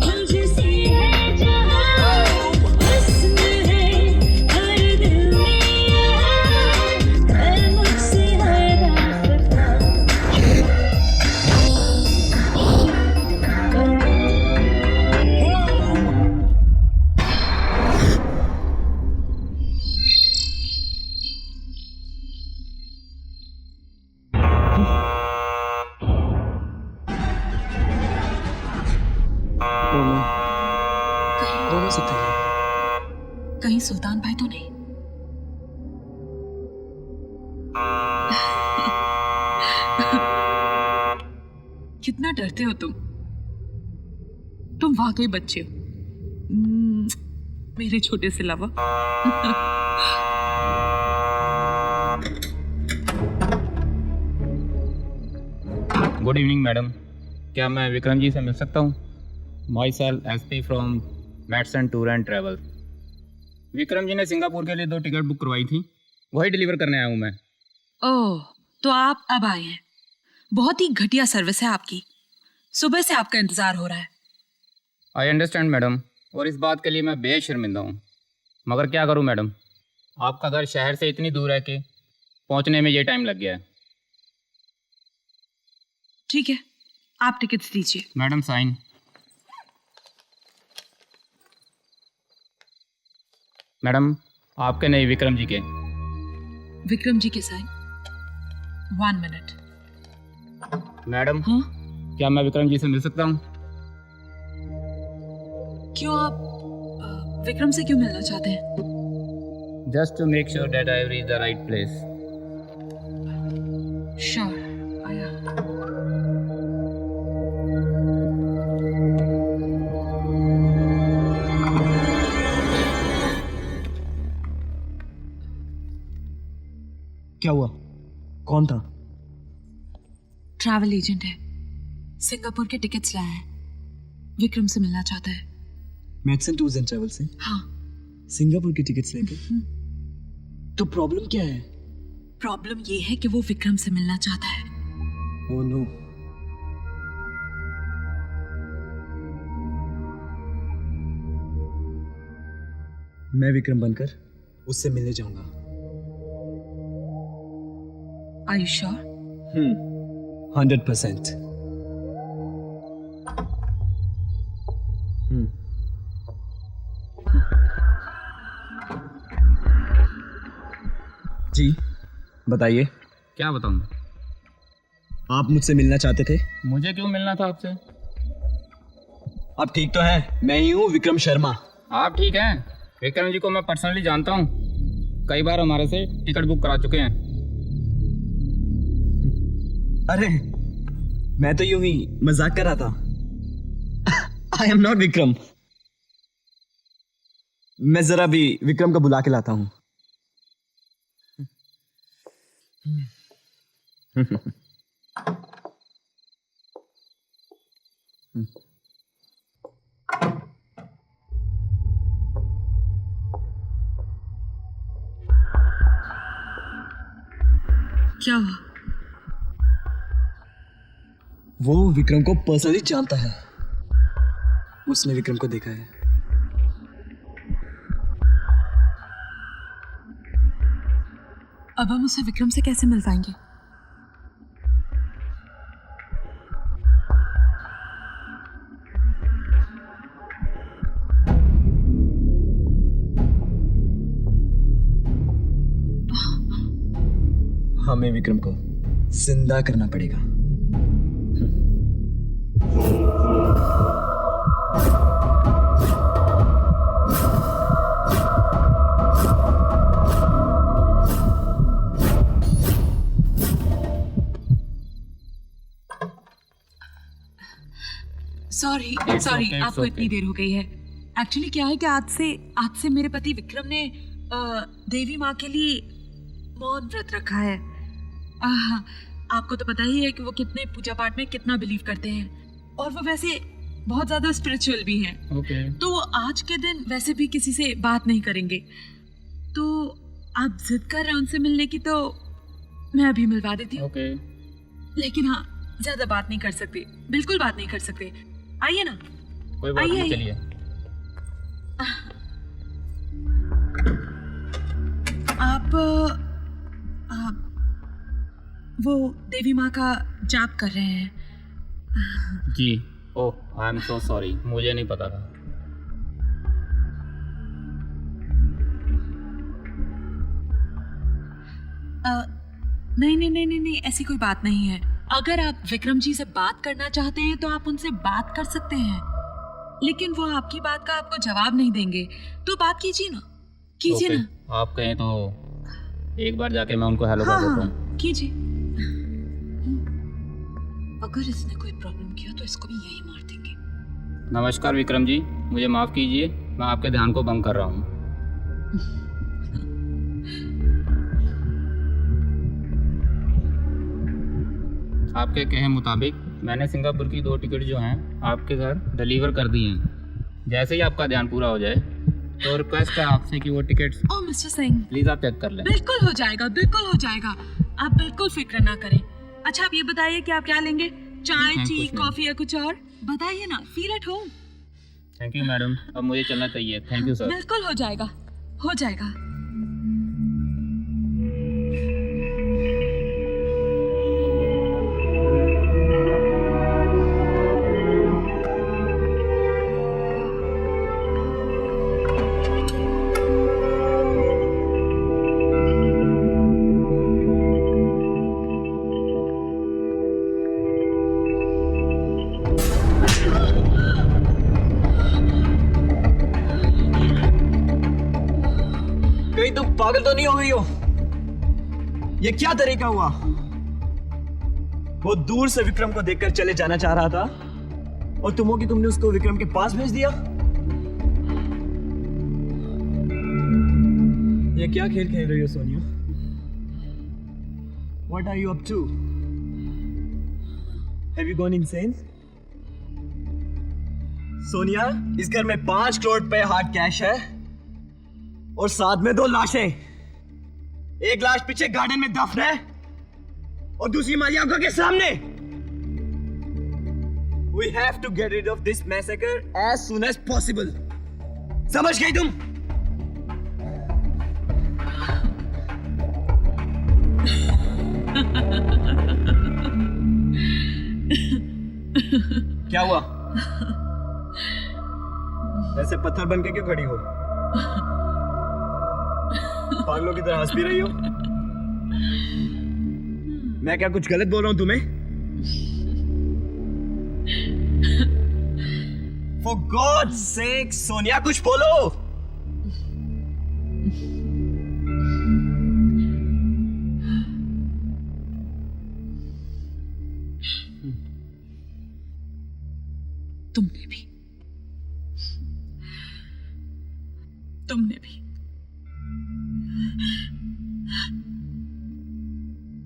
मुझसे है जहाँ, हुस्न है हर दिल में यहाँ, है मुझसे है राफ़ता। कौन हो सकता है? कहीं सुल्तान भाई तो नहीं? कितना डरते हो तुम वाकई बच्चे हो। मेरे छोटे से लावा। गुड इवनिंग मैडम, क्या मैं विक्रम जी से मिल सकता हूँ? Myself SP from Matson tour and travel. Vikram ji ने सिंगापुर के लिए 2 टिकट बुक करवाई थी, वही डिलीवर करने आया हूँ मैं। ओह, तो आप अब आए हैं। बहुत ही घटिया सर्विस है आपकी। सुबह से आपका इंतजार हो रहा है। आई अंडरस्टैंड मैडम, और इस बात के लिए मैं बेहद शर्मिंदा हूँ, मगर क्या करूँ मैडम, आपका घर शहर से इतनी दूर है कि पहुँचने में ये टाइम लग गया है। ठीक है, आप टिकट्स दीजिए। Madam sign. मैडम आपके नहीं, विक्रम जी के। विक्रम जी के साइन। 1 मिनट। मैडम हाँ? क्या मैं विक्रम जी से मिल सकता हूँ? क्यों, आप विक्रम से क्यों मिलना चाहते हैं? Just to make sure that I reach the right place. Sure, आया। क्या हुआ? कौन था? ट्रैवल एजेंट है, सिंगापुर के टिकट्स लाया है, विक्रम से मिलना चाहता है। मैक्सन टूर्स एंड ट्रैवल से? हाँ। सिंगापुर के टिकट्स लेके? तो प्रॉब्लम क्या है? प्रॉब्लम ये है कि वो विक्रम से मिलना चाहता है। Oh no. मैं विक्रम बनकर उससे मिलने जाऊंगा। Are you sure? 100%। जी बताइए। क्या बताऊँ? आप मुझसे मिलना चाहते थे? मुझे क्यों मिलना था आपसे? आप ठीक तो हैं? मैं ही हूँ विक्रम शर्मा। आप ठीक हैं? विक्रम जी को मैं पर्सनली जानता हूँ, कई बार हमारे से टिकट बुक करा चुके हैं। अरे मैं तो यूं ही मजाक कर रहा था। I am not Vikram. मैं जरा भी विक्रम को बुला के लाता हूं। क्या हुआ? वो विक्रम को पर्सनली जानता है, उसने विक्रम को देखा है। अब हम उसे विक्रम से कैसे मिल पाएंगे? हमें विक्रम को जिंदा करना पड़ेगा। सॉरी आपको इतनी देर हो गई है। एक्चुअली क्या है कि आज से मेरे पति विक्रम ने देवी माँ के लिए मौन व्रत रखा है। आपको तो पता ही है कि वो कितने पूजा पाठ में कितना बिलीव करते हैं, और वो वैसे बहुत ज्यादा स्पिरिचुअल भी हैं। तो वो आज के दिन वैसे भी किसी से बात नहीं करेंगे। तो आप जिद कर रहे हैं उनसे मिलने की, तो मैं अभी मिलवा देती हूँ। लेकिन हाँ, ज्यादा बात नहीं कर सकते, बिल्कुल बात नहीं कर सकते। आइए ना, कोई बात नहीं, चलिए। आप वो देवी माँ का जाप कर रहे हैं? जी। ओह, आई एम सो सॉरी, मुझे नहीं पता था। नहीं, ऐसी कोई बात नहीं है। अगर आप विक्रम जी से बात करना चाहते हैं तो आप उनसे बात कर सकते हैं, लेकिन वो आपकी बात का आपको जवाब नहीं देंगे, तो बात कीजिए ना, कीजिए ना। आप कहें तो एक बार जाके मैं उनको हेलो कर देता हूँ। कीजिए। अगर इसने कोई प्रॉब्लम किया तो इसको भी यही मार देंगे। नमस्कार विक्रम जी, मुझे माफ़ कीजिए, मैं आपके ध्यान को भंग कर रहा हूँ। आपके कहे मुताबिक मैंने सिंगापुर की 2 टिकट जो हैं आपके घर डिलीवर कर दी हैं। जैसे ही आपका ध्यान पूरा हो जाए तो रिक्वेस्ट है आपसे कि वो tickets oh mister Singh, please आप चेक कर लें। बिल्कुल हो जाएगा, बिल्कुल हो जाएगा। आप बिल्कुल फिक्र ना करें। अच्छा आप ये बताइए कि आप क्या लेंगे? चाय, कुछ टी, नहीं। कॉफी या कुछ और? बताइए ना, feel at home. Thank you madam, अब मुझे चलना चाहिए। Thank you sir. बिल्कुल हो जाएगा, हो जाएगा। कहीं तुम पागल तो नहीं हो गई हो? ये क्या तरीका हुआ? वो दूर से विक्रम को देखकर चले जाना चाह रहा था और तुमने उसको विक्रम के पास भेज दिया। ये क्या खेल खेल रही हो Sonia? What are you up to? Have you gone insane? Sonia, इस घर में 5 करोड़ रुपए हार्ड कैश है और साथ में 2 लाशें। एक लाश पीछे गार्डन में दफन है और दूसरी हमारी आंखों के सामने। We have to get rid of this massacre as soon as possible. समझ गई तुम? क्या हुआ? ऐसे पत्थर बन के क्यों खड़ी हो? पागलों की तरह हंस भी रही हो? मैं क्या कुछ गलत बोल रहा हूं तुम्हें? For God's sake, सोनिया कुछ बोलो। तुमने भी तुमने भी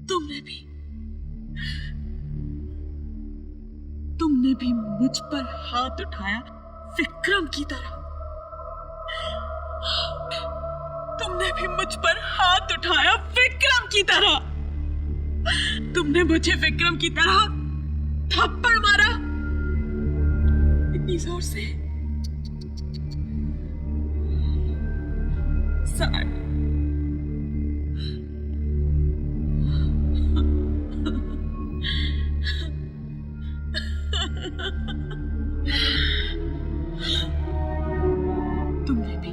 तुमने भी तुमने भी मुझ पर हाथ उठाया विक्रम की तरह। तुमने भी मुझ पर हाथ उठाया विक्रम की तरह। तुमने मुझे विक्रम की तरह थप्पड़ मारा इतनी जोर से। Sad. तुमने भी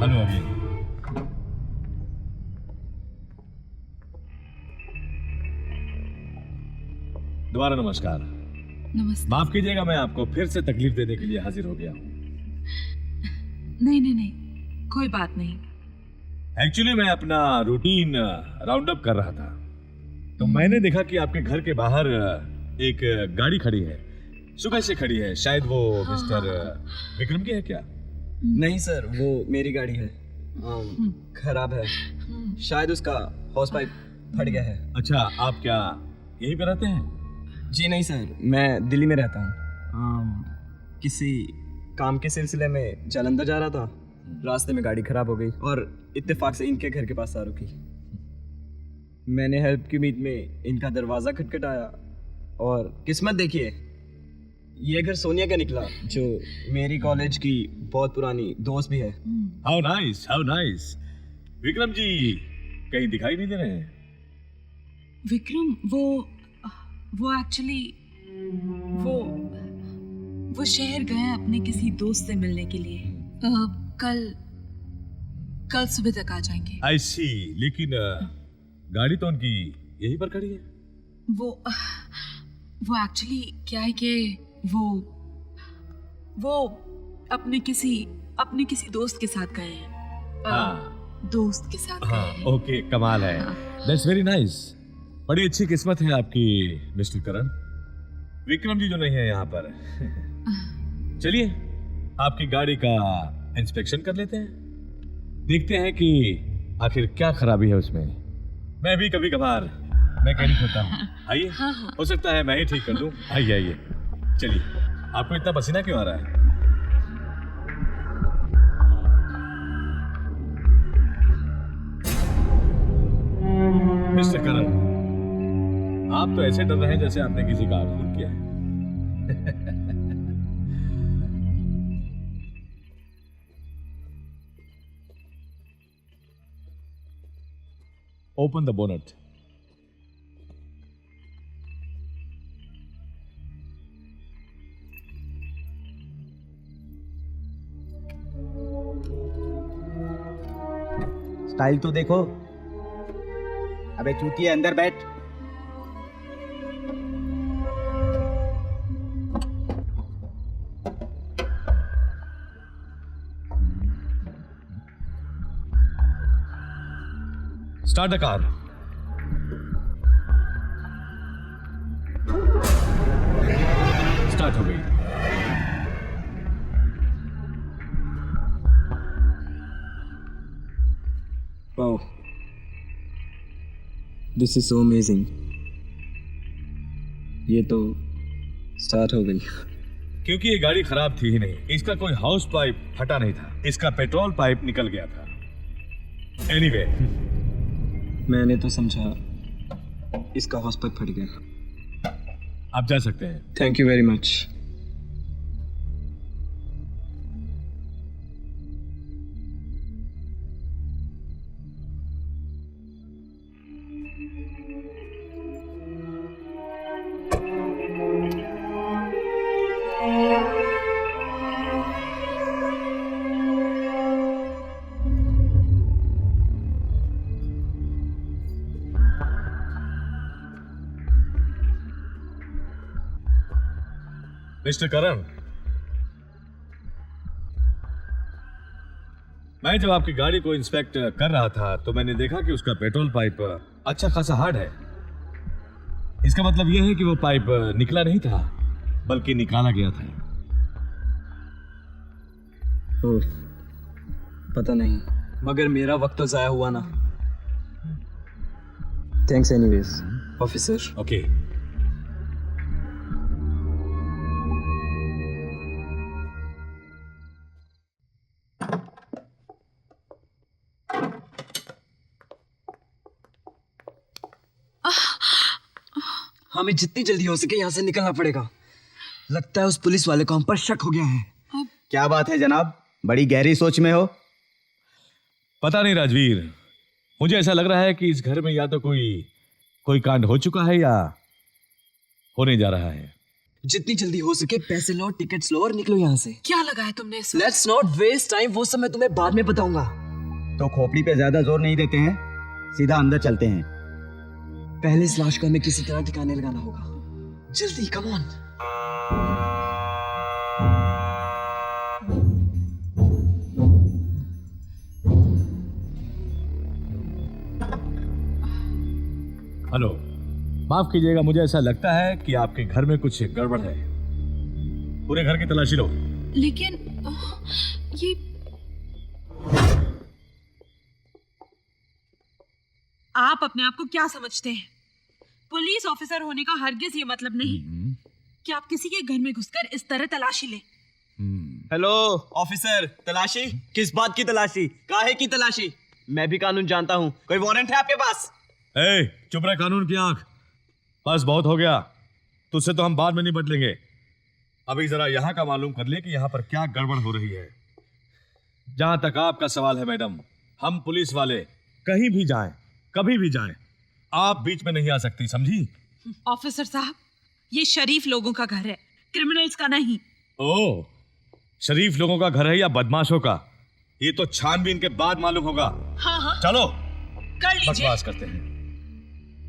हेलो अभी दोबारा नमस्कार। नमस्ते। माफ कीजिएगा, मैं आपको फिर से तकलीफ देने के लिए हाजिर हो गया हूँ। नहीं, कोई बात नहीं। एक्चुअली मैं अपना रूटीन राउंड अप कर रहा था, तो मैंने देखा कि आपके घर के बाहर एक गाड़ी खड़ी है, सुबह से खड़ी है। शायद वो मिस्टर विक्रम की है क्या? नहीं सर, वो मेरी गाड़ी है। खराब है, शायद उसका हॉर्स पाइप फट गया है। अच्छा, आप क्या यहीं पे रहते हैं? जी नहीं सर, मैं दिल्ली में रहता हूँ। किसी काम के सिलसिले में जालंधर जा रहा था, रास्ते में गाड़ी खराब हो गई और इत्तेफाक से इनके घर के पास आ रुकी। मैंने हेल्प की उम्मीद में इनका दरवाज़ा खटखटाया और किस्मत देखिए, ये घर सोनिया का निकला, जो मेरी कॉलेज की बहुत पुरानी दोस्त भी है। How nice, how nice. Vikram ji कहीं दिखाई नहीं दे रहे हैं? विक्रम वो एक्चुअली वो शहर गए हैं अपने किसी दोस्त से मिलने के लिए। कल सुबह तक आ जाएंगे। आई सी, लेकिन गाड़ी तो उनकी यहीं पर खड़ी है। वो एक्चुअली क्या है कि वो अपने किसी दोस्त के साथ गए हैं। हाँ दोस्त के साथ हाँ गए हैं। ओके, कमाल है। That's very nice. बड़ी अच्छी किस्मत है आपकी मिस्टर करण। विक्रम जी जो नहीं है यहाँ पर। चलिए आपकी गाड़ी का इंस्पेक्शन कर लेते हैं, देखते हैं कि आखिर क्या खराबी है उसमें। मैं भी कभी कभार मैकेनिक होता हूँ। आइए, हो सकता है मैं ही ठीक कर दूं। आइए आइए, चलिए। आपको इतना पसीना क्यों आ रहा है? मिस्टर करण, आप तो ऐसे डर रहे हैं जैसे आपने किसी का खून किया है। Open the bonnet. स्टाइल तो देखो। अबे चूतिया, अंदर बैठ। Start the car. स्टार्ट हो गई। Wow, this is so amazing. ये तो स्टार्ट हो गई। क्योंकि ये गाड़ी खराब थी ही नहीं, इसका कोई हाउस पाइप फटा नहीं था, इसका पेट्रोल पाइप निकल गया था। एनीवे, मैंने तो समझा इसका हाउस पाइप फट गया। आप जा सकते हैं। Thank you very much. Mister Karan, मैं जब आपकी गाड़ी को इंस्पेक्ट कर रहा था तो मैंने देखा कि उसका पेट्रोल पाइप अच्छा खासा हार्ड है। इसका मतलब यह है कि वो पाइप निकला नहीं था, बल्कि निकाला गया था। ओह, पता नहीं, मगर मेरा वक्त तो जाया हुआ ना। Thanks anyways officer. ओके। हमें जितनी जल्दी हो सके यहाँ से निकलना पड़ेगा। लगता है उस पुलिस वाले को हम पर शक हो गया है। क्या बात है जनाब, बड़ी गहरी सोच में हो। पता नहीं राजवीर, मुझे ऐसा लग रहा है कि इस घर में या तो कोई कांड हो चुका है या होने जा रहा है। जितनी जल्दी हो सके पैसे लो, टिकट्स लो और निकलो यहाँ से। क्या लगाया तुमने इस वक्त? लेट्स नॉट वेस्ट टाइम, वो सब मैं तुम्हें बाद में बताऊंगा। तो खोपड़ी पे ज्यादा जोर नहीं देते हैं, सीधा अंदर चलते हैं। पहले इस लाश को हमें किसी तरह ठिकाने लगाना होगा। जल्दी, कम ऑन। हेलो, माफ कीजिएगा, मुझे ऐसा लगता है कि आपके घर में कुछ गड़बड़ है। पूरे घर की तलाशी लो। लेकिन ये आप अपने आप को क्या समझते हैं? पुलिस ऑफिसर होने का हरगिज ये मतलब नहीं कि आप किसी के घर में घुसकर इस तरह तलाशी लें। हेलो ऑफिसर, तलाशी? किस बात की तलाशी? काहे की तलाशी? मैं भी कानून जानता हूँ। कोई वारंट है आपके पास? ए, चुप रह कानून की आंख। बस बहुत हो गया, तुझसे तो हम बाद में नहीं बदलेंगे। अभी जरा यहाँ का मालूम कर ले कि यहाँ पर क्या गड़बड़ हो रही है। जहां तक आपका सवाल है मैडम, हम पुलिस वाले कहीं भी जाएं, कभी भी जाएं, आप बीच में नहीं आ सकती, समझी? ऑफिसर साहब, ये शरीफ लोगों का घर है, क्रिमिनल्स का नहीं। ओह, शरीफ लोगों का घर है या बदमाशों का, ये तो छानबीन के बाद मालूम होगा। हाँ हाँ, चलो कर लीजिए। बकवास करते हैं।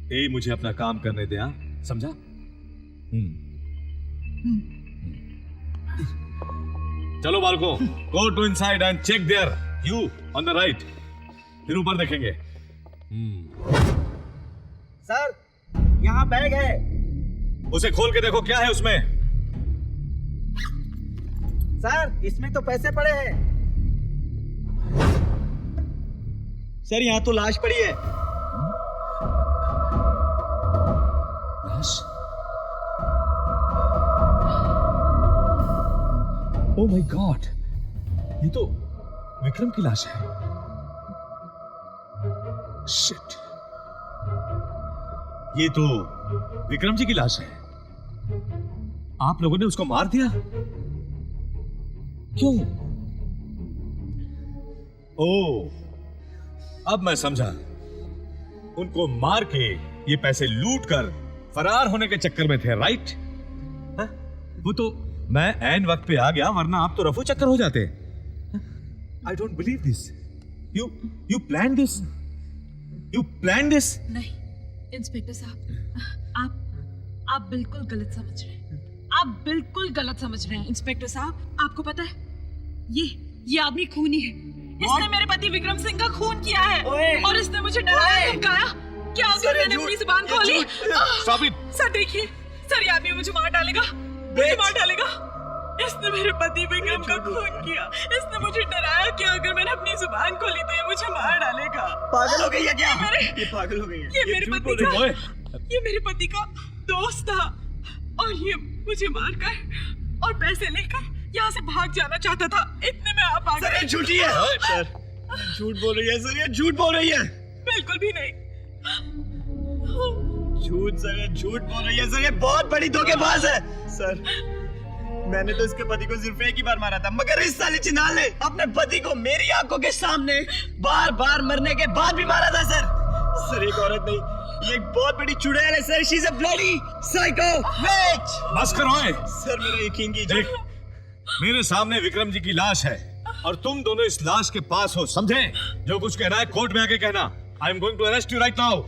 ए, मुझे अपना काम करने दे, समझा? चलो बालको, go to inside and check there, you on the right. फिर ऊपर देखेंगे। सर, यहाँ बैग है। उसे खोल के देखो क्या है उसमें। सर, इसमें तो पैसे पड़े हैं। सर, यहाँ तो लाश पड़ी है। लाश? ओह माय गॉड, ये तो विक्रम की लाश है। शिट, ये तो विक्रम जी की लाश है। आप लोगों ने उसको मार दिया? क्यों? ओह, अब मैं समझा। उनको मार के ये पैसे लूट कर फरार होने के चक्कर में थे, राइट? वो तो मैं ऐन वक्त पे आ गया, वरना आप तो रफू चक्कर हो जाते। I don't believe this. You plan this? You plan this? नहीं इंस्पेक्टर साहब, आप बिल्कुल गलत समझ रहे हैं। आप बिल्कुल गलत समझ रहे हैं इंस्पेक्टर साहब। आपको पता है ये आदमी खूनी है। इसने मेरे पति विक्रम सिंह का खून किया है और इसने मुझे डराया, धमकाया। क्या अगर मैंने अपनी जुबान खोली? सर देखिए, सर ये आदमी मुझे मार डालेगा, मुझे मार डालेगा। इसने मेरे पति विक्रम का खून किया। इसने मुझे डराया कि अगर मैंने अपनी जुबान खोली तो ये मुझे मार डालेगा। पागल हो गई है क्या? ये पागल हो गई है। ये मेरे पति का दोस्त था और ये मुझे मारकर और पैसे लेकर यहाँ से भाग जाना चाहता था। इतने में आप आ गए। सर, ये झूठी है। सर, झूठ बोल रही है सर, ये झूठ बोल रही है। बिल्कुल भी नहीं। झूठ सर, ये झूठ बोल रही है सर, ये बहुत बड़ी धोखेबाज है। सर, मैंने तो इसके पति को सिर्फ एक ही बार मारा था, मगर इस साली चिनाल ने अपने पति को मेरी आंखों के सामने बार बार मरने के बाद भी मारा था सर। सर, एक औरत नहीं, ये एक बहुत बड़ी चुड़ैल है sir. She is a bloody psycho witch. बस करो। सर, मेरा यकीन कीजिए। मेरे सामने विक्रम जी की लाश है और तुम दोनों इस लाश के पास हो, समझे? जो कुछ कहना है कोर्ट में आके कहना। I am going to arrest you right now.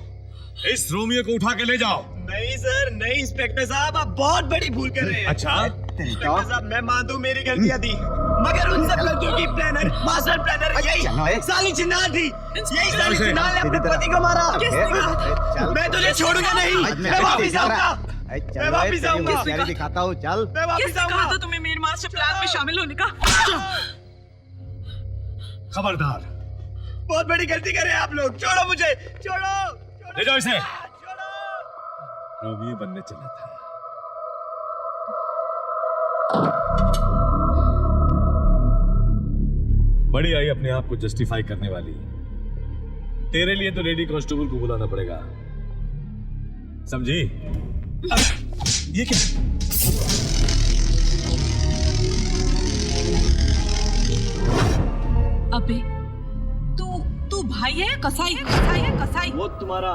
इस रोमियो को उठा के ले जाओ। नहीं सर, नहीं इंस्पेक्टर साहब, आप बहुत बड़ी भूल कर रहे हैं। अच्छा? इंस्पेक्टर साहब, मैं मानता हूँ मेरी गलतियाँ थी, मगर उन सब लड़कियों की प्लानर, मास्टर प्लानर यही साली चिन्नाल थी। यही साली चिन्नाल ने अपने पति को मारा। मैं तुझे छोड़ूंगा नहीं। मैं वापिस आऊंगा। मैं वापिस आऊंगा। दिखाता हूँ, चल। मैं वापिस आऊंगा। कहा था तुम्हें मेरे मास्टर प्लान में शामिल होने का? खबरदार, बहुत बड़ी गलती कर रहे हैं आप लोग। छोड़ो मुझे, छोड़ो। ले जाओ इसे। रोमियो बनने चला था। बड़ी आई अपने आप को जस्टिफाई करने वाली। तेरे लिए तो लेडी कांस्टेबल को बुलाना पड़ेगा, समझी? ये क्या? अबे तू भाई है कसाई? कसाई है कसाई? वो तुम्हारा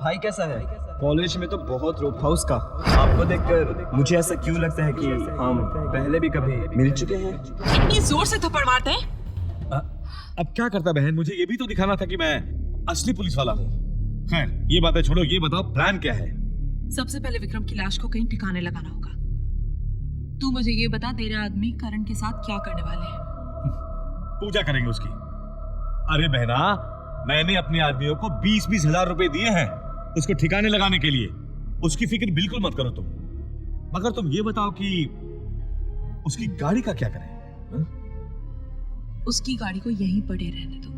भाई कैसा है? कॉलेज में तो बहुत रोक था उसका। आपको देखकर मुझे ऐसा क्यों लगता है कि हम पहले भी कभी मिल चुके हैं। इतनी जोर से थप्पड़ मारते हैं? अब क्या करता बहन, मुझे ये भी तो दिखाना था कि मैं असली पुलिस वाला हूँ। खैर ये बातें छोड़ो, ये बताओ प्लान क्या है? सबसे पहले विक्रम की लाश को कहीं ठिकाने लगाना होगा। तू मुझे ये बता, तेरे आदमी करण के साथ क्या करने वाले हैं? पूजा करेंगे उसकी। अरे बहना, मैंने अपने आदमियों को 20-20 हजार रुपए दिए हैं उसको ठिकाने लगाने के लिए। उसकी फिक्र बिल्कुल मत करो तुम। मगर तुम ये बताओ कि उसकी गाड़ी का क्या करें? उसकी गाड़ी को यहीं पड़े रहने दो।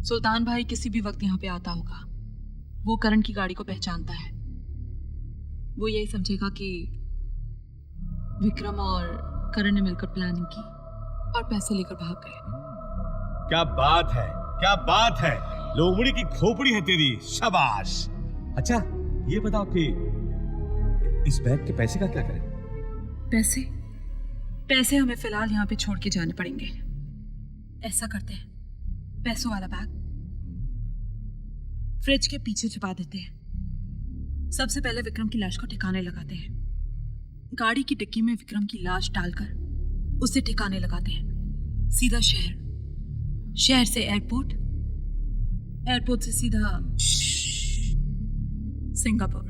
सुल्तान भाई किसी भी वक्त यहाँ पे आता होगा। वो करण की गाड़ी को पहचानता है। वो यही समझेगा कि विक्रम और करण ने मिलकर प्लानिंग की और पैसे लेकर भाग गए। क्या बात है, क्या बात है। लोमड़ी की खोपड़ी है तेरी, शाबाश। अच्छा ये बताओ कि इस बैग के पैसे का क्या करें? पैसे हमें फिलहाल यहाँ पे छोड़ के जाने पड़ेंगे। ऐसा करते हैं, पैसों वाला बैग फ्रिज के पीछे छुपा देते हैं। सबसे पहले विक्रम की लाश को ठिकाने लगाते हैं। गाड़ी की डिक्की में विक्रम की लाश डालकर उसे ठिकाने लगाते हैं। सीधा शहर से एयरपोर्ट, एयरपोर्ट से सीधा सिंगापुर।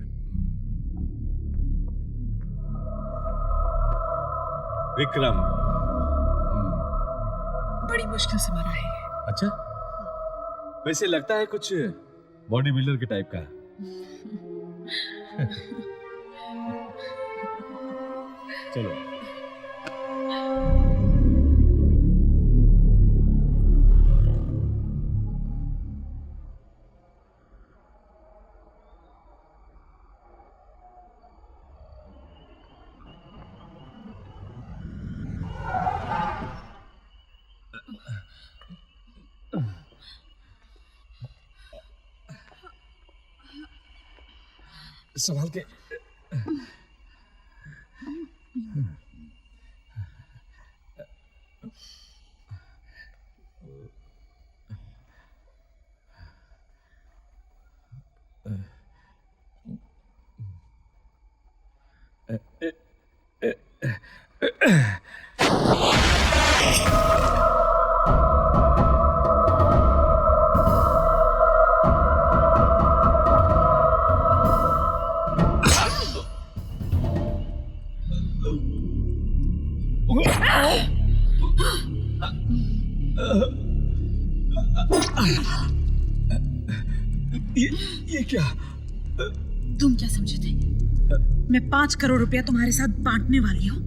विक्रम। बड़ी मुश्किल से मरा है। अच्छा, वैसे लगता है कुछ बॉडी बिल्डर के टाइप का। चलो। संभाल के। ये क्या? तुम क्या समझे थे? मैं 5 करोड़ रुपया तुम्हारे साथ बांटने वाली हूँ।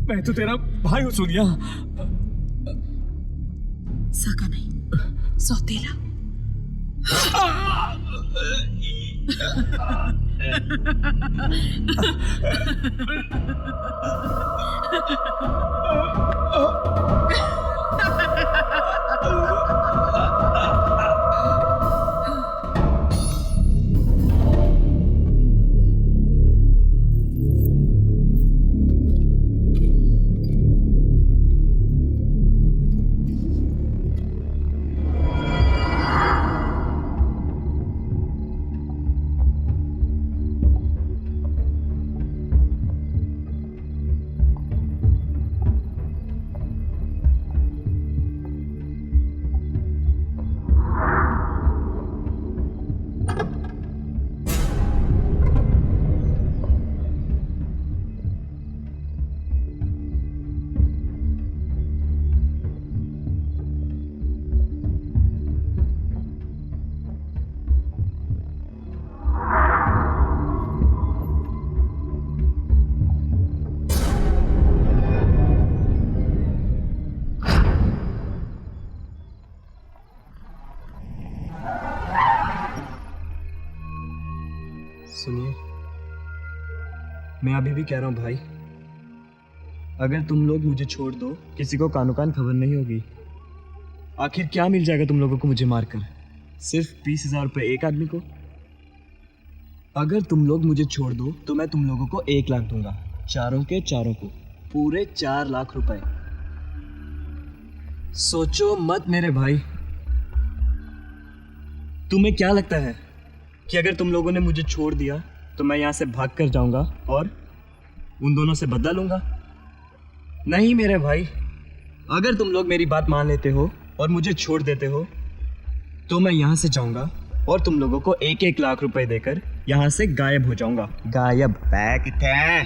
मैं तो तेरा भाई हूँ सोनिया। सगा नहीं, सौतेला। सुनिए, मैं अभी भी कह रहा हूँ भाई, अगर तुम लोग मुझे छोड़ दो, किसी को कानो कान खबर नहीं होगी। आखिर क्या मिल जाएगा तुम लोगों को मुझे मारकर? सिर्फ 20,000 रुपये एक आदमी को। अगर तुम लोग मुझे छोड़ दो तो मैं तुम लोगों को 1 लाख दूंगा, चारों के चारों को, पूरे 4 लाख रुपए। सोचो मत मेरे भाई। तुम्हें क्या लगता है कि अगर तुम लोगों ने मुझे छोड़ दिया तो मैं यहाँ से भाग कर जाऊंगा और उन दोनों से बदला लूंगा? नहीं मेरे भाई, अगर तुम लोग मेरी बात मान लेते हो और मुझे छोड़ देते हो तो मैं यहाँ से जाऊंगा और तुम लोगों को 1-1 लाख रुपए देकर यहाँ से गायब हो जाऊंगा। गायब? कितने हैं?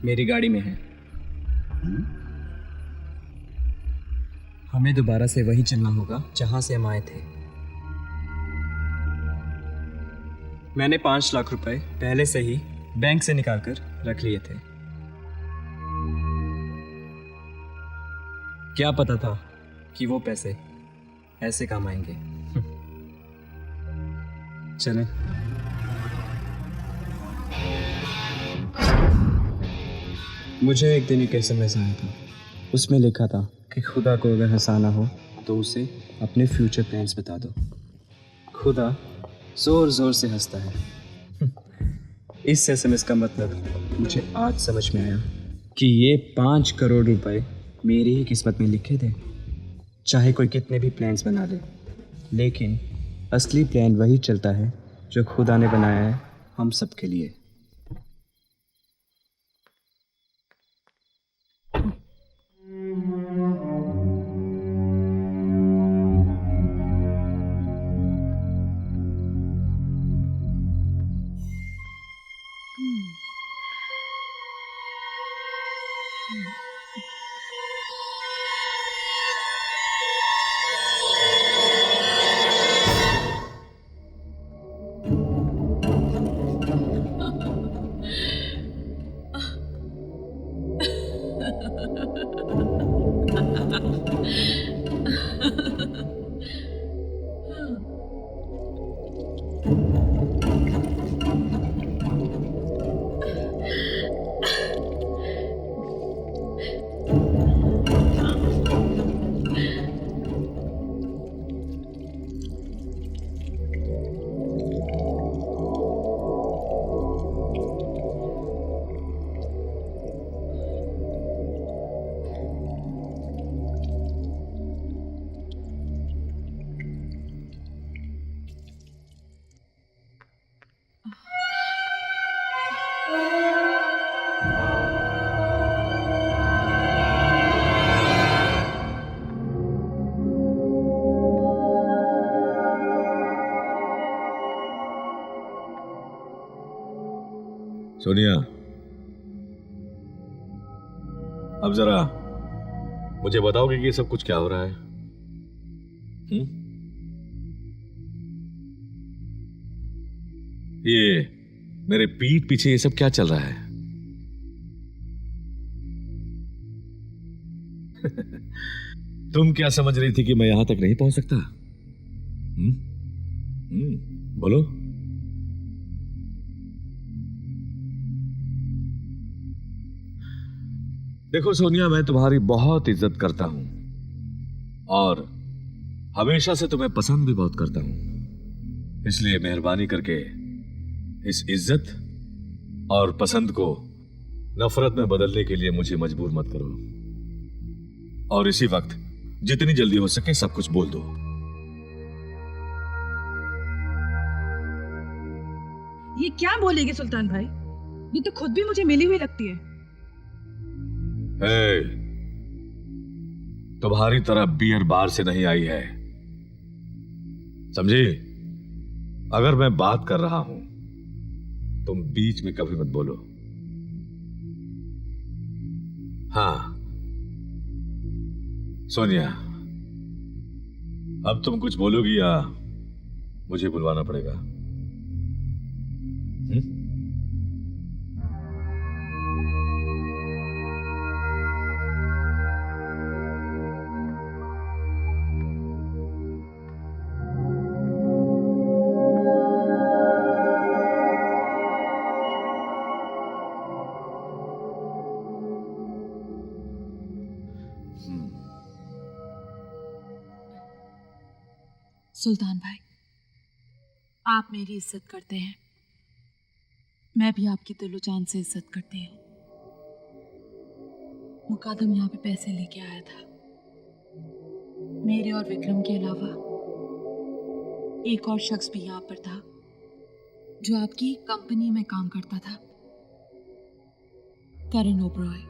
मेरी गाड़ी में है। हमें दोबारा से वही चलना होगा जहाँ से हम आए थे। मैंने 5 लाख रुपए पहले से ही बैंक से निकाल कर रख लिए थे। क्या पता था कि वो पैसे ऐसे काम आएंगे। चलें। मुझे एक दिन एक SMS आया था, उसमें लिखा था कि खुदा को अगर हंसाना हो तो उसे अपने फ्यूचर प्लान्स बता दो। खुदा जोर जोर से हंसता है। इस SMS का मतलब मुझे आज समझ में आया कि ये 5 करोड़ रुपए मेरी ही किस्मत में लिखे थे। चाहे कोई कितने भी प्लान्स बना ले, लेकिन असली प्लान वही चलता है जो खुदा ने बनाया है हम सब के लिए। सोनिया, अब जरा मुझे बताओगे कि ये सब कुछ क्या हो रहा है? ये मेरे पीठ पीछे ये सब क्या चल रहा है? तुम क्या समझ रही थी कि मैं यहां तक नहीं पहुंच सकता? बोलो। देखो सोनिया, मैं तुम्हारी बहुत इज्जत करता हूं और हमेशा से तुम्हें पसंद भी बहुत करता हूं। इसलिए मेहरबानी करके इस इज्जत और पसंद को नफरत में बदलने के लिए मुझे मजबूर मत करो। और इसी वक्त जितनी जल्दी हो सके सब कुछ बोल दो। ये क्या बोलेगी सुल्तान भाई? ये तो खुद भी मुझे मिली हुई लगती है। हे, तुम्हारी तरह बियर बार से नहीं आई है, समझी? अगर मैं बात कर रहा हूं तुम बीच में कभी मत बोलो। हाँ सोनिया, अब तुम कुछ बोलोगी या मुझे बुलवाना पड़ेगा? सुल्तान भाई, आप मेरी इज्जत करते हैं, मैं भी आपकी दिलो जान से इज्जत करती हूँ। मुकादम यहाँ पे पैसे लेके आया था। मेरे और विक्रम के अलावा एक और शख्स भी यहाँ पर था जो आपकी कंपनी में काम करता था, करण ओबरॉय।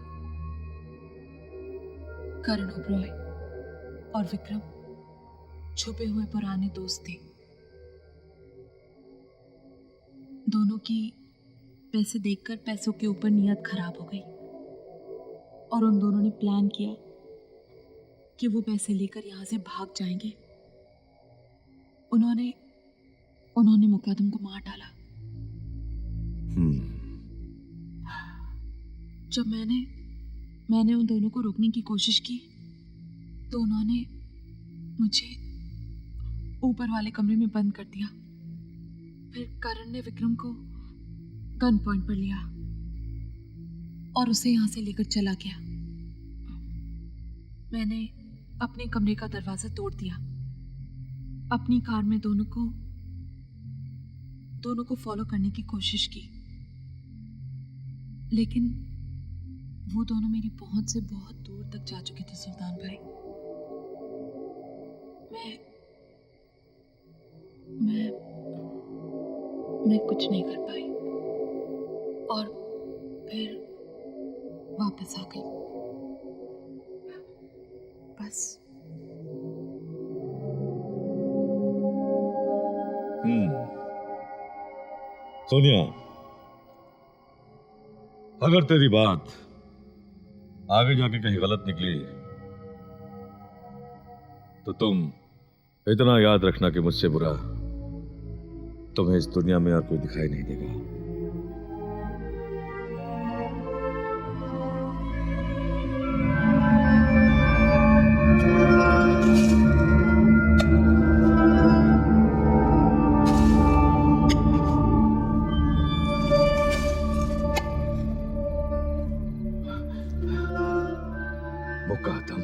करण ओबरॉय और विक्रम छुपे हुए पुराने दोस्त थे। दोनों की पैसे देखकर पैसों के ऊपर नीयत खराब हो गई और उन दोनों ने प्लान किया कि वो पैसे लेकर यहाँ से भाग जाएंगे। उन्होंने मुकादम को मार डाला। जब मैंने उन दोनों को रोकने की कोशिश की तो उन्होंने मुझे ऊपर वाले कमरे में बंद कर दिया। फिर करण ने विक्रम को गन पॉइंट पर लिया और उसे यहां से लेकर चला गया। मैंने अपने कमरे का दरवाजा तोड़ दिया। अपनी कार में दोनों को फॉलो करने की कोशिश की, लेकिन वो दोनों मेरी पहुंच से बहुत दूर तक जा चुके थे सुल्तान भाई। मैं कुछ नहीं कर पाई और फिर वापस आ गई। बस। सोनिया, अगर तेरी बात आगे जाके कहीं गलत निकली तो तुम इतना याद रखना कि मुझसे बुरा तुम्हें इस दुनिया में और कोई दिखाई नहीं देगा। मुकादम,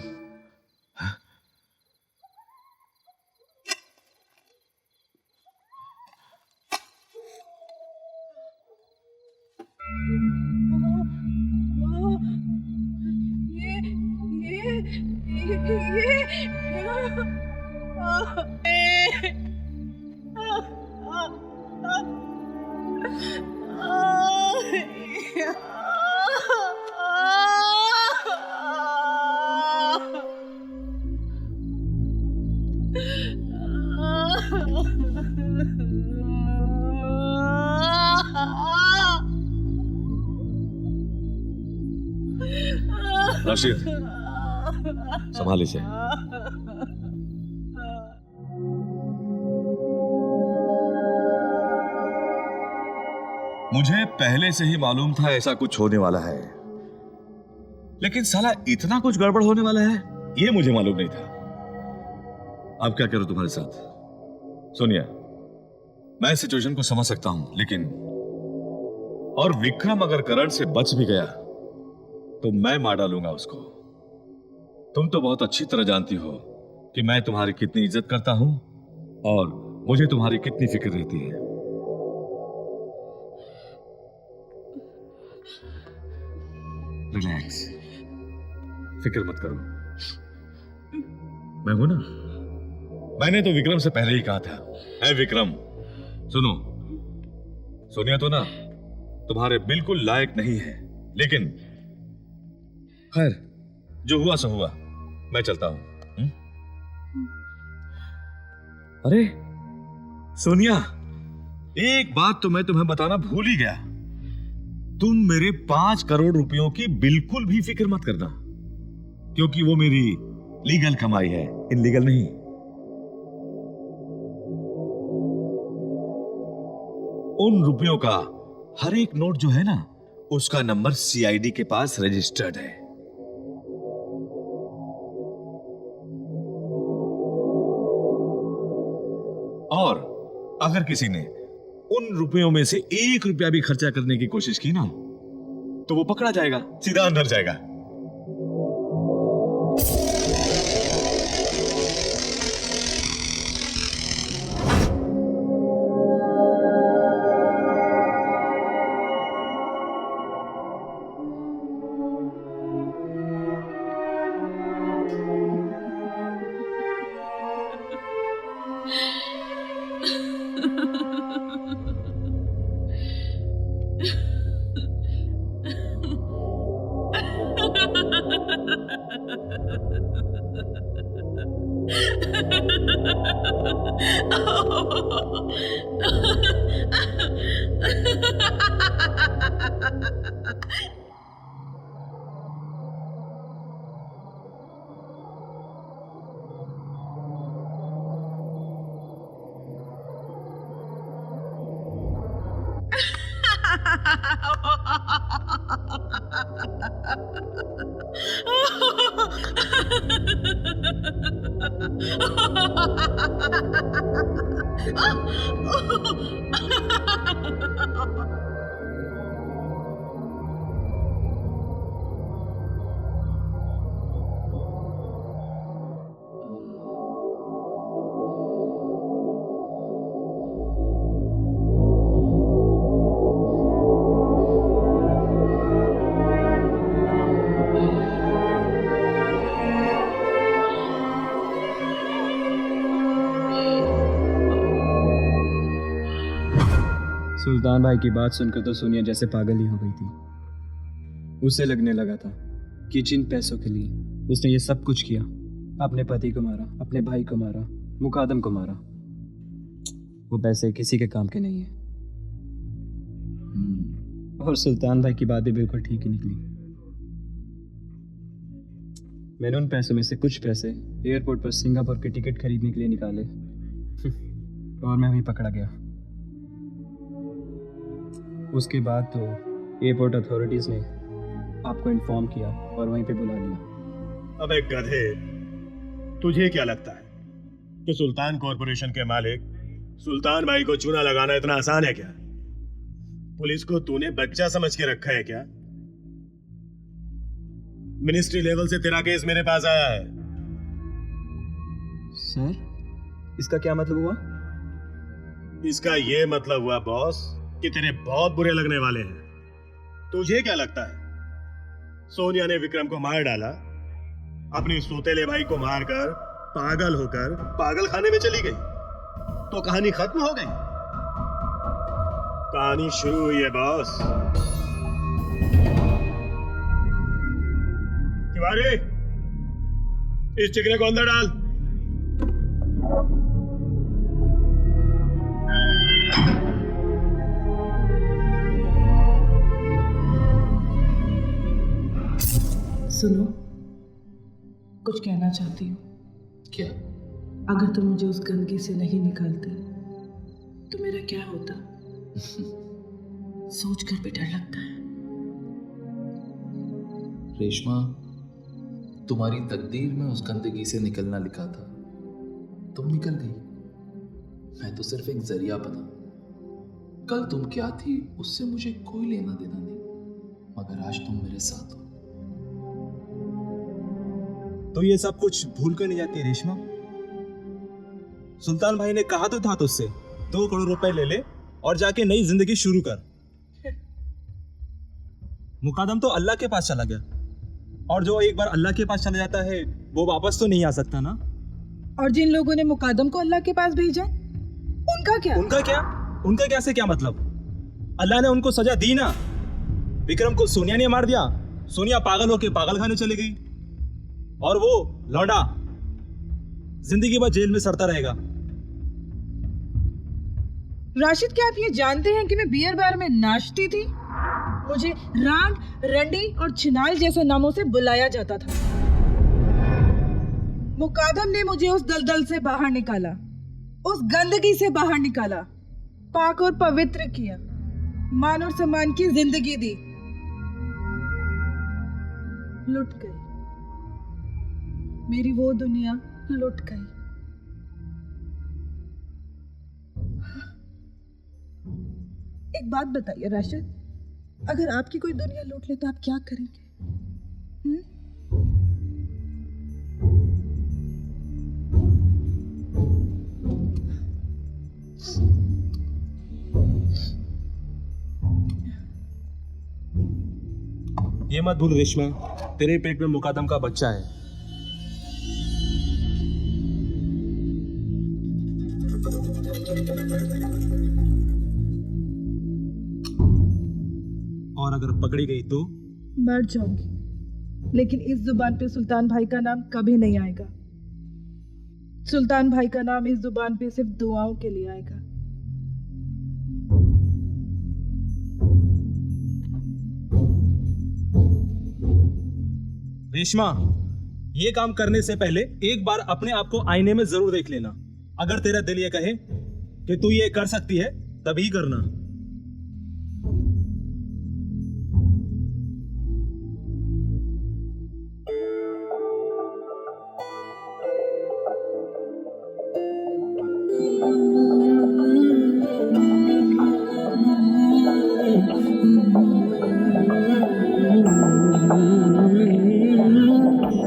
राशिद, संभाल इसे। मुझे पहले से ही मालूम था ऐसा कुछ होने वाला है, लेकिन साला इतना कुछ गड़बड़ होने वाला है ये मुझे मालूम नहीं था। अब क्या करूं तुम्हारे साथ? सोनिया, मैं सिचुएशन को समझ सकता हूं, लेकिन और विक्रम अगर करण से बच भी गया तो मैं मार डालूंगा उसको। तुम तो बहुत अच्छी तरह जानती हो कि मैं तुम्हारी कितनी इज्जत करता हूं और मुझे तुम्हारी कितनी फिक्र रहती है। रिलैक्स, फिक्र मत करो, मैं हूं ना। मैंने तो विक्रम से पहले ही कहा था, ऐ विक्रम सुनो, सोनिया तो ना तुम्हारे बिल्कुल लायक नहीं है, लेकिन खैर जो हुआ सो हुआ, मैं चलता हूं। अरे सोनिया, एक बात तो मैं तुम्हें बताना भूल ही गया। तुम मेरे 5 करोड़ रुपयों की बिल्कुल भी फिक्र मत करना, क्योंकि वो मेरी लीगल कमाई है, इनलीगल नहीं। उन रुपयों का हर एक नोट जो है ना, उसका नंबर सीआईडी के पास रजिस्टर्ड है। और अगर किसी ने उन रुपयों में से 1 रुपया भी खर्चा करने की कोशिश की ना, तो वो पकड़ा जाएगा, सीधा अंदर जाएगा। सुल्तान भाई की बात सुनकर तो सोनिया जैसे पागल ही हो गई थी। उसे लगने लगा था कि जिन पैसों के लिए उसने ये सब कुछ किया, अपने पति को मारा, अपने भाई को मारा, मुकादम को मारा, वो पैसे किसी के काम के नहीं है। और सुल्तान भाई की बात भी बिल्कुल ठीक ही निकली। मैंने उन पैसों में से कुछ पैसे एयरपोर्ट पर सिंगापुर की टिकट खरीदने के लिए निकाले और मैं वहीं पकड़ा गया। उसके बाद तो एयरपोर्ट अथॉरिटीज ने आपको इन्फॉर्म किया और वहीं पे बुला लिया। अबे गधे, तुझे क्या लगता है कि सुल्तान कॉरपोरेशन के मालिक सुल्तान भाई को चूना लगाना इतना आसान है क्या? पुलिस को तूने बच्चा समझ के रखा है क्या? मिनिस्ट्री लेवल से तेरा केस मेरे पास आया है। सर, इसका क्या मतलब हुआ? इसका ये मतलब हुआ बॉस कि तेरे बहुत बुरे लगने वाले हैं। तुझे क्या लगता है सोनिया ने विक्रम को मार डाला, अपनी सौतेले भाई को मारकर पागल होकर पागल खाने में चली गई तो कहानी खत्म हो गई? कहानी शुरू हुई है बॉस। तिवारी, इस चिकने को अंदर डाल। सुनो, कुछ कहना चाहती हूँ। क्या? अगर तुम मुझे उस गंदगी से नहीं निकालते तो मेरा क्या होता? सोचकर भी डर लगता है। रेशमा, तुम्हारी तकदीर में उस गंदगी से निकलना लिखा था, तुम निकल गई। मैं तो सिर्फ एक जरिया बना। कल तुम क्या थी उससे मुझे कोई लेना देना नहीं, मगर आज तुम मेरे साथ हो। तो ये सब कुछ भूल कर नहीं जाती रेशमा? सुल्तान भाई ने कहा तो था तुझसे 2 करोड़ रुपए ले ले और जाके नई जिंदगी शुरू कर। मुकादम तो अल्लाह के पास चला गया, और जो एक बार अल्लाह के पास चला जाता है वो वापस तो नहीं आ सकता ना। और जिन लोगों ने मुकादम को अल्लाह के पास भेजा, उनका क्या? उनका क्या से क्या मतलब? अल्लाह ने उनको सजा दी ना। विक्रम को सोनिया ने मार दिया, सोनिया पागल होके पागल खाने चली गई, और वो लौंडा जिंदगी भर जेल में सड़ता रहेगा। राशिद, क्या आप ये जानते हैं कि मैं बियर बार में नाचती थी? मुझे रांड, रंडी और छिनाल जैसे नामों से बुलाया जाता था। मुकादम ने मुझे उस दलदल से बाहर निकाला, उस गंदगी से बाहर निकाला, पाक और पवित्र किया, मान और सम्मान की जिंदगी दी। लुट गई मेरी वो दुनिया, लुट गई। एक बात बताइए राशिद, अगर आपकी कोई दुनिया लूट ले तो आप क्या करेंगे? ये मत भूल रेशमा, तेरे पेट में मुकादम का बच्चा है। और अगर पकड़ी गई तो मर जाऊंगी, लेकिन इस जुबान पे सुल्तान भाई का नाम कभी नहीं आएगा। सुल्तान भाई का नाम इस जुबान पे सिर्फ दुआओं के लिए आएगा। रेशमा, ये काम करने से पहले एक बार अपने आप को आईने में जरूर देख लेना। अगर तेरा दिल ये कहे कि तू ये कर सकती है तभी करना।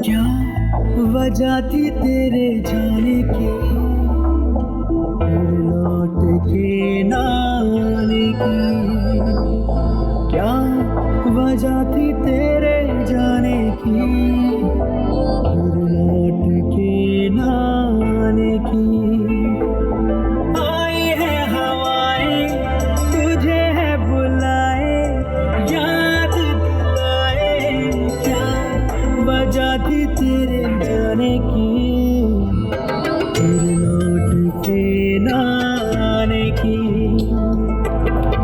क्या वजह थी तेरे जाने की, फिर लौट के ना आने की? क्या वजह थी तेरे जाने की, फिर लौट के ना आने की? आई है हवाएं तुझे है बुलाए, याद दिलाए, क्या वजह थी तेरे जाने की, फिर लौट के ना आने की?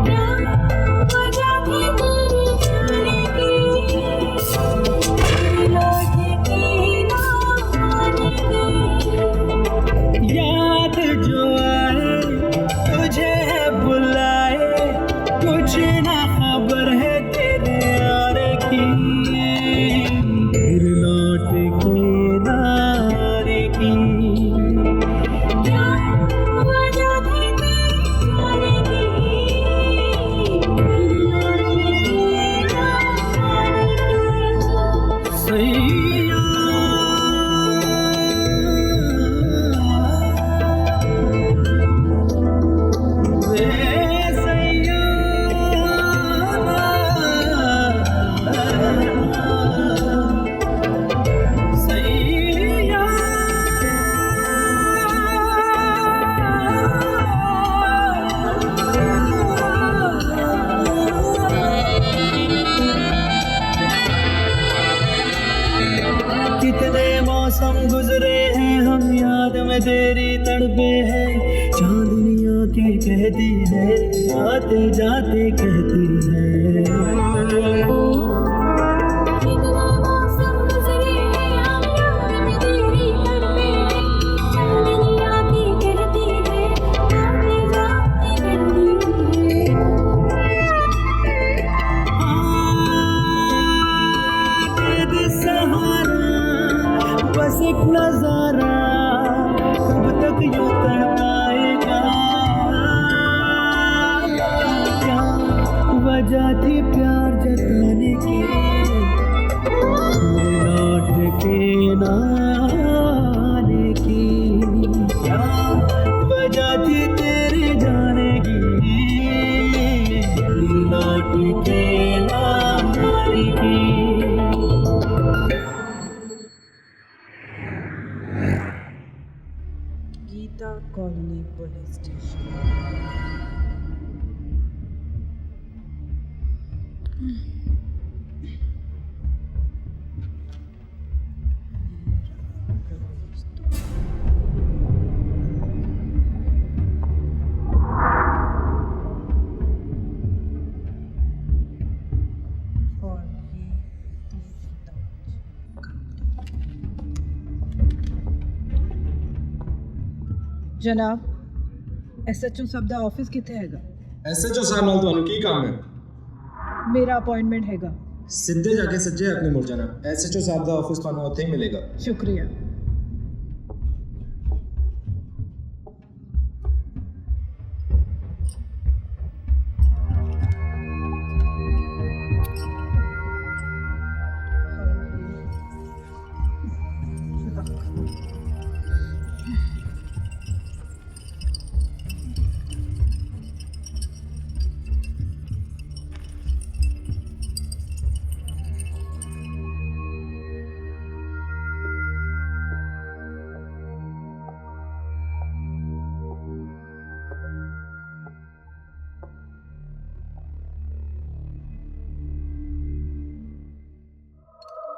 क्या वजह थी तेरे जाने की, फिर लौट के फिर लौट के ना आने की। क्या वजह थी तेरी जाने की, फिर लौट के ना आने की। सैया वे सैया सैया कितने मौसम गुजरे हैं हम याद में तेरी तड़पे हैं। चांदनिया के कहती है आते जाते कहती है। कितने मौसम गुजरे हैं हम याद में तेरी तड़पे हैं। चांदनिया की कहती है आते जाते कहती है। दे सहारा बस एक नजारा, कब तक यूं तड़पाएगा। क्या वजह थी प्यार जताने की, लौट के ना आने की। क्या वजह थी तेरे जाने की, लौट के ना आने की। Geeta colony police station. और ये जनाब SHO साहब दा ऑफिस किथे हैगा? SHO साहब नाल ਤੁਹਾਨੂੰ ਕੀ ਕੰਮ ਹੈ? मेरा अपॉइंटमेंट हैगा। ਸਿੱਧੇ ਜਾ ਕੇ ਸੱਜੇ ਆਪਣੇ ਮੁੜ ਜਾਣਾ। SHO ਸਾਹਿਬ ਦਾ ਆਫਿਸ ਤੁਹਾਨੂੰ ਉੱਥੇ ਹੀ ਮਿਲੇਗਾ। शुक्रिया।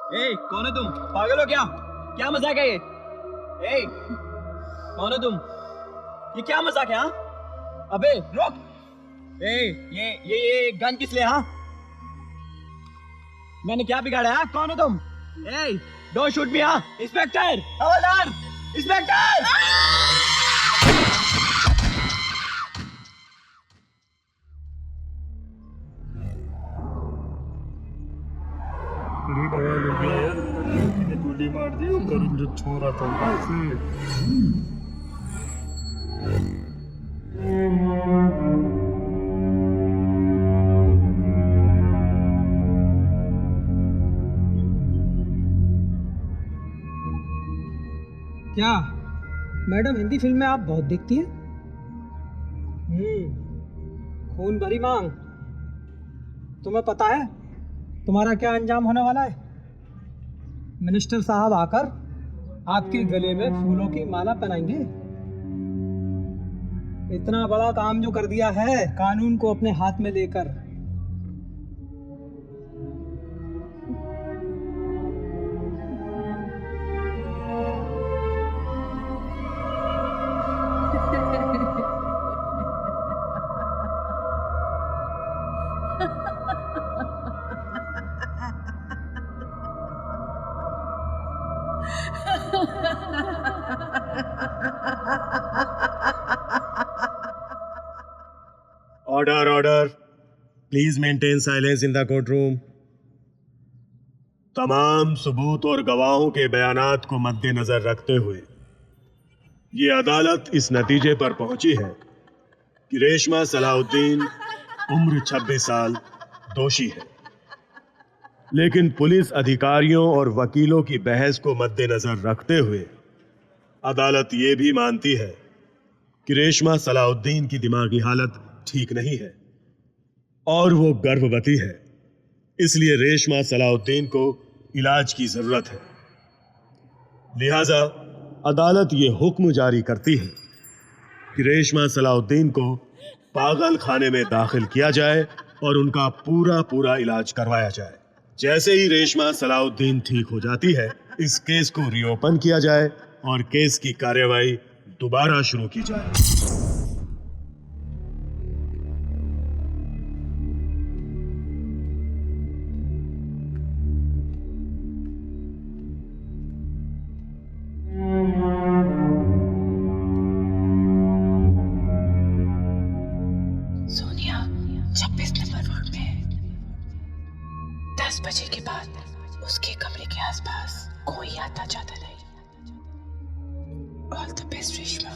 ए, कौन हो तुम? पागल हो क्या? क्या मजाक है ये? ए, कौन हो तुम? ये क्या मजाक है? हाँ? अबे रुक! ए, ये गन किस लिए? हाँ? मैंने क्या बिगाड़ा? हाँ? कौन हो तुम? ए, डोंट शूट मी! हाँ? इंस्पेक्टर! हवलदार! इंस्पेक्टर! गोली मार दी और करण जो छोरा था क्या मैडम हिंदी फिल्में आप बहुत देखती हैं? खून भरी मांग। तुम्हें पता है तुम्हारा क्या अंजाम होने वाला है? मिनिस्टर साहब आकर आपके गले में फूलों की माला पहनाएंगे। इतना बड़ा काम जो कर दिया है कानून को अपने हाथ में लेकर। Order, order. Please maintain silence in the courtroom. तमाम सबूत और गवाहों के बयानात को मद्देनजर रखते हुए ये अदालत इस नतीजे पर पहुंची है कि रेशमा सलाउद्दीन उम्र 26 साल दोषी है। लेकिन पुलिस अधिकारियों और वकीलों की बहस को मद्देनजर रखते हुए अदालत ये भी मानती है कि रेशमा सलाउद्दीन की दिमागी हालत ठीक नहीं है और वो गर्भवती है, इसलिए रेशमा सलाउद्दीन को इलाज की जरूरत है। लिहाजा अदालत ये हुक्म जारी करती है कि रेशमा सलाउद्दीन को पागल खाने में दाखिल किया जाए और उनका पूरा इलाज करवाया जाए। जैसे ही रेशमा सलाउद्दीन ठीक हो जाती है, इस केस को रीओपन किया जाए और केस की कार्यवाही दोबारा शुरू की जाए। सोनिया 26 नंबर वार्ड में 10 बजे के बाद उसके कमरे के आसपास कोई आता जाता नहीं। All the best Reshma.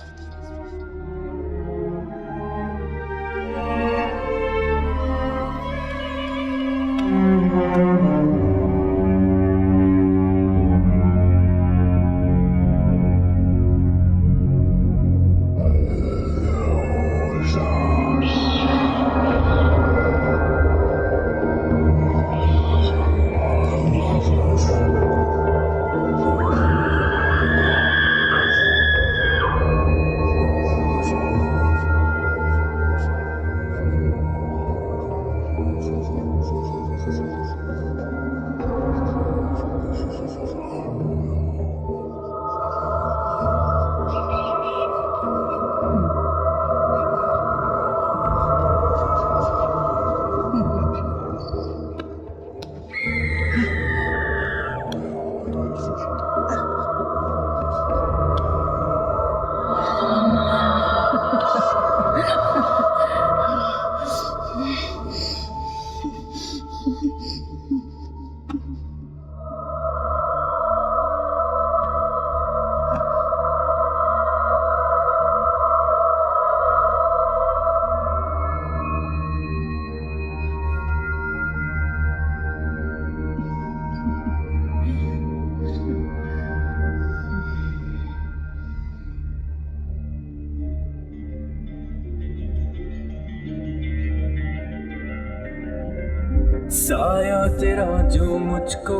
साया तेरा जो मुझको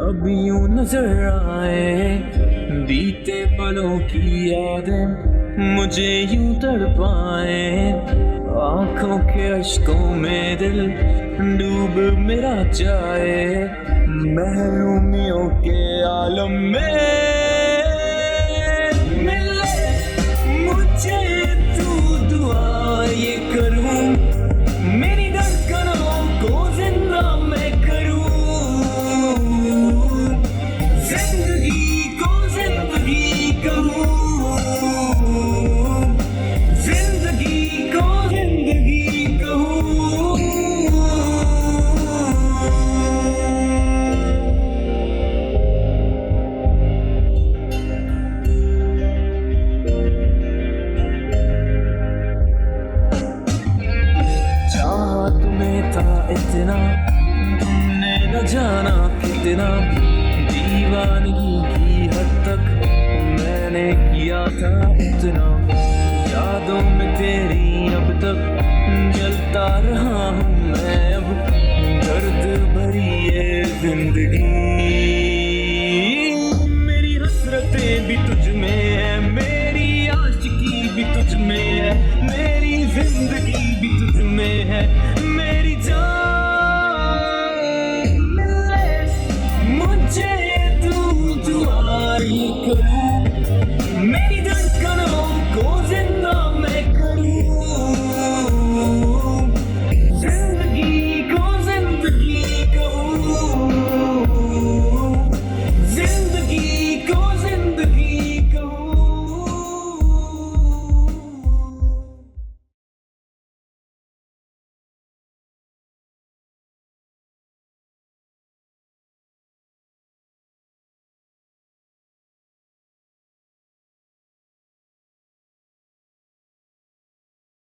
अब यूं नजर आए, बीते पलों की यादें मुझे यूं तड़पाए, आंखों के अश्कों में दिल डूब मेरा जाए, महरूमियों के आलम में मिले मुझे तू दुआ ये करूं, मेरी धड़कनों को जिंदा मैं करूं, जिंदगी को जिंदगी कहूं, जिंदगी को जिंदगी कहूं। चाहा तुम्हें था इतना, तुमने न जाना कितना, दीवानगी की हद तक मैंने किया था इतना, यादों में तेरी अब तक जलता रहा हूँ मैं, अब दर्द भरी ये जिंदगी, मेरी हसरतें भी तुझ में है, मेरी आशिकी भी तुझ में है, मेरी जिंदगी भी तुझ में है, मेरी जान मिले मुझे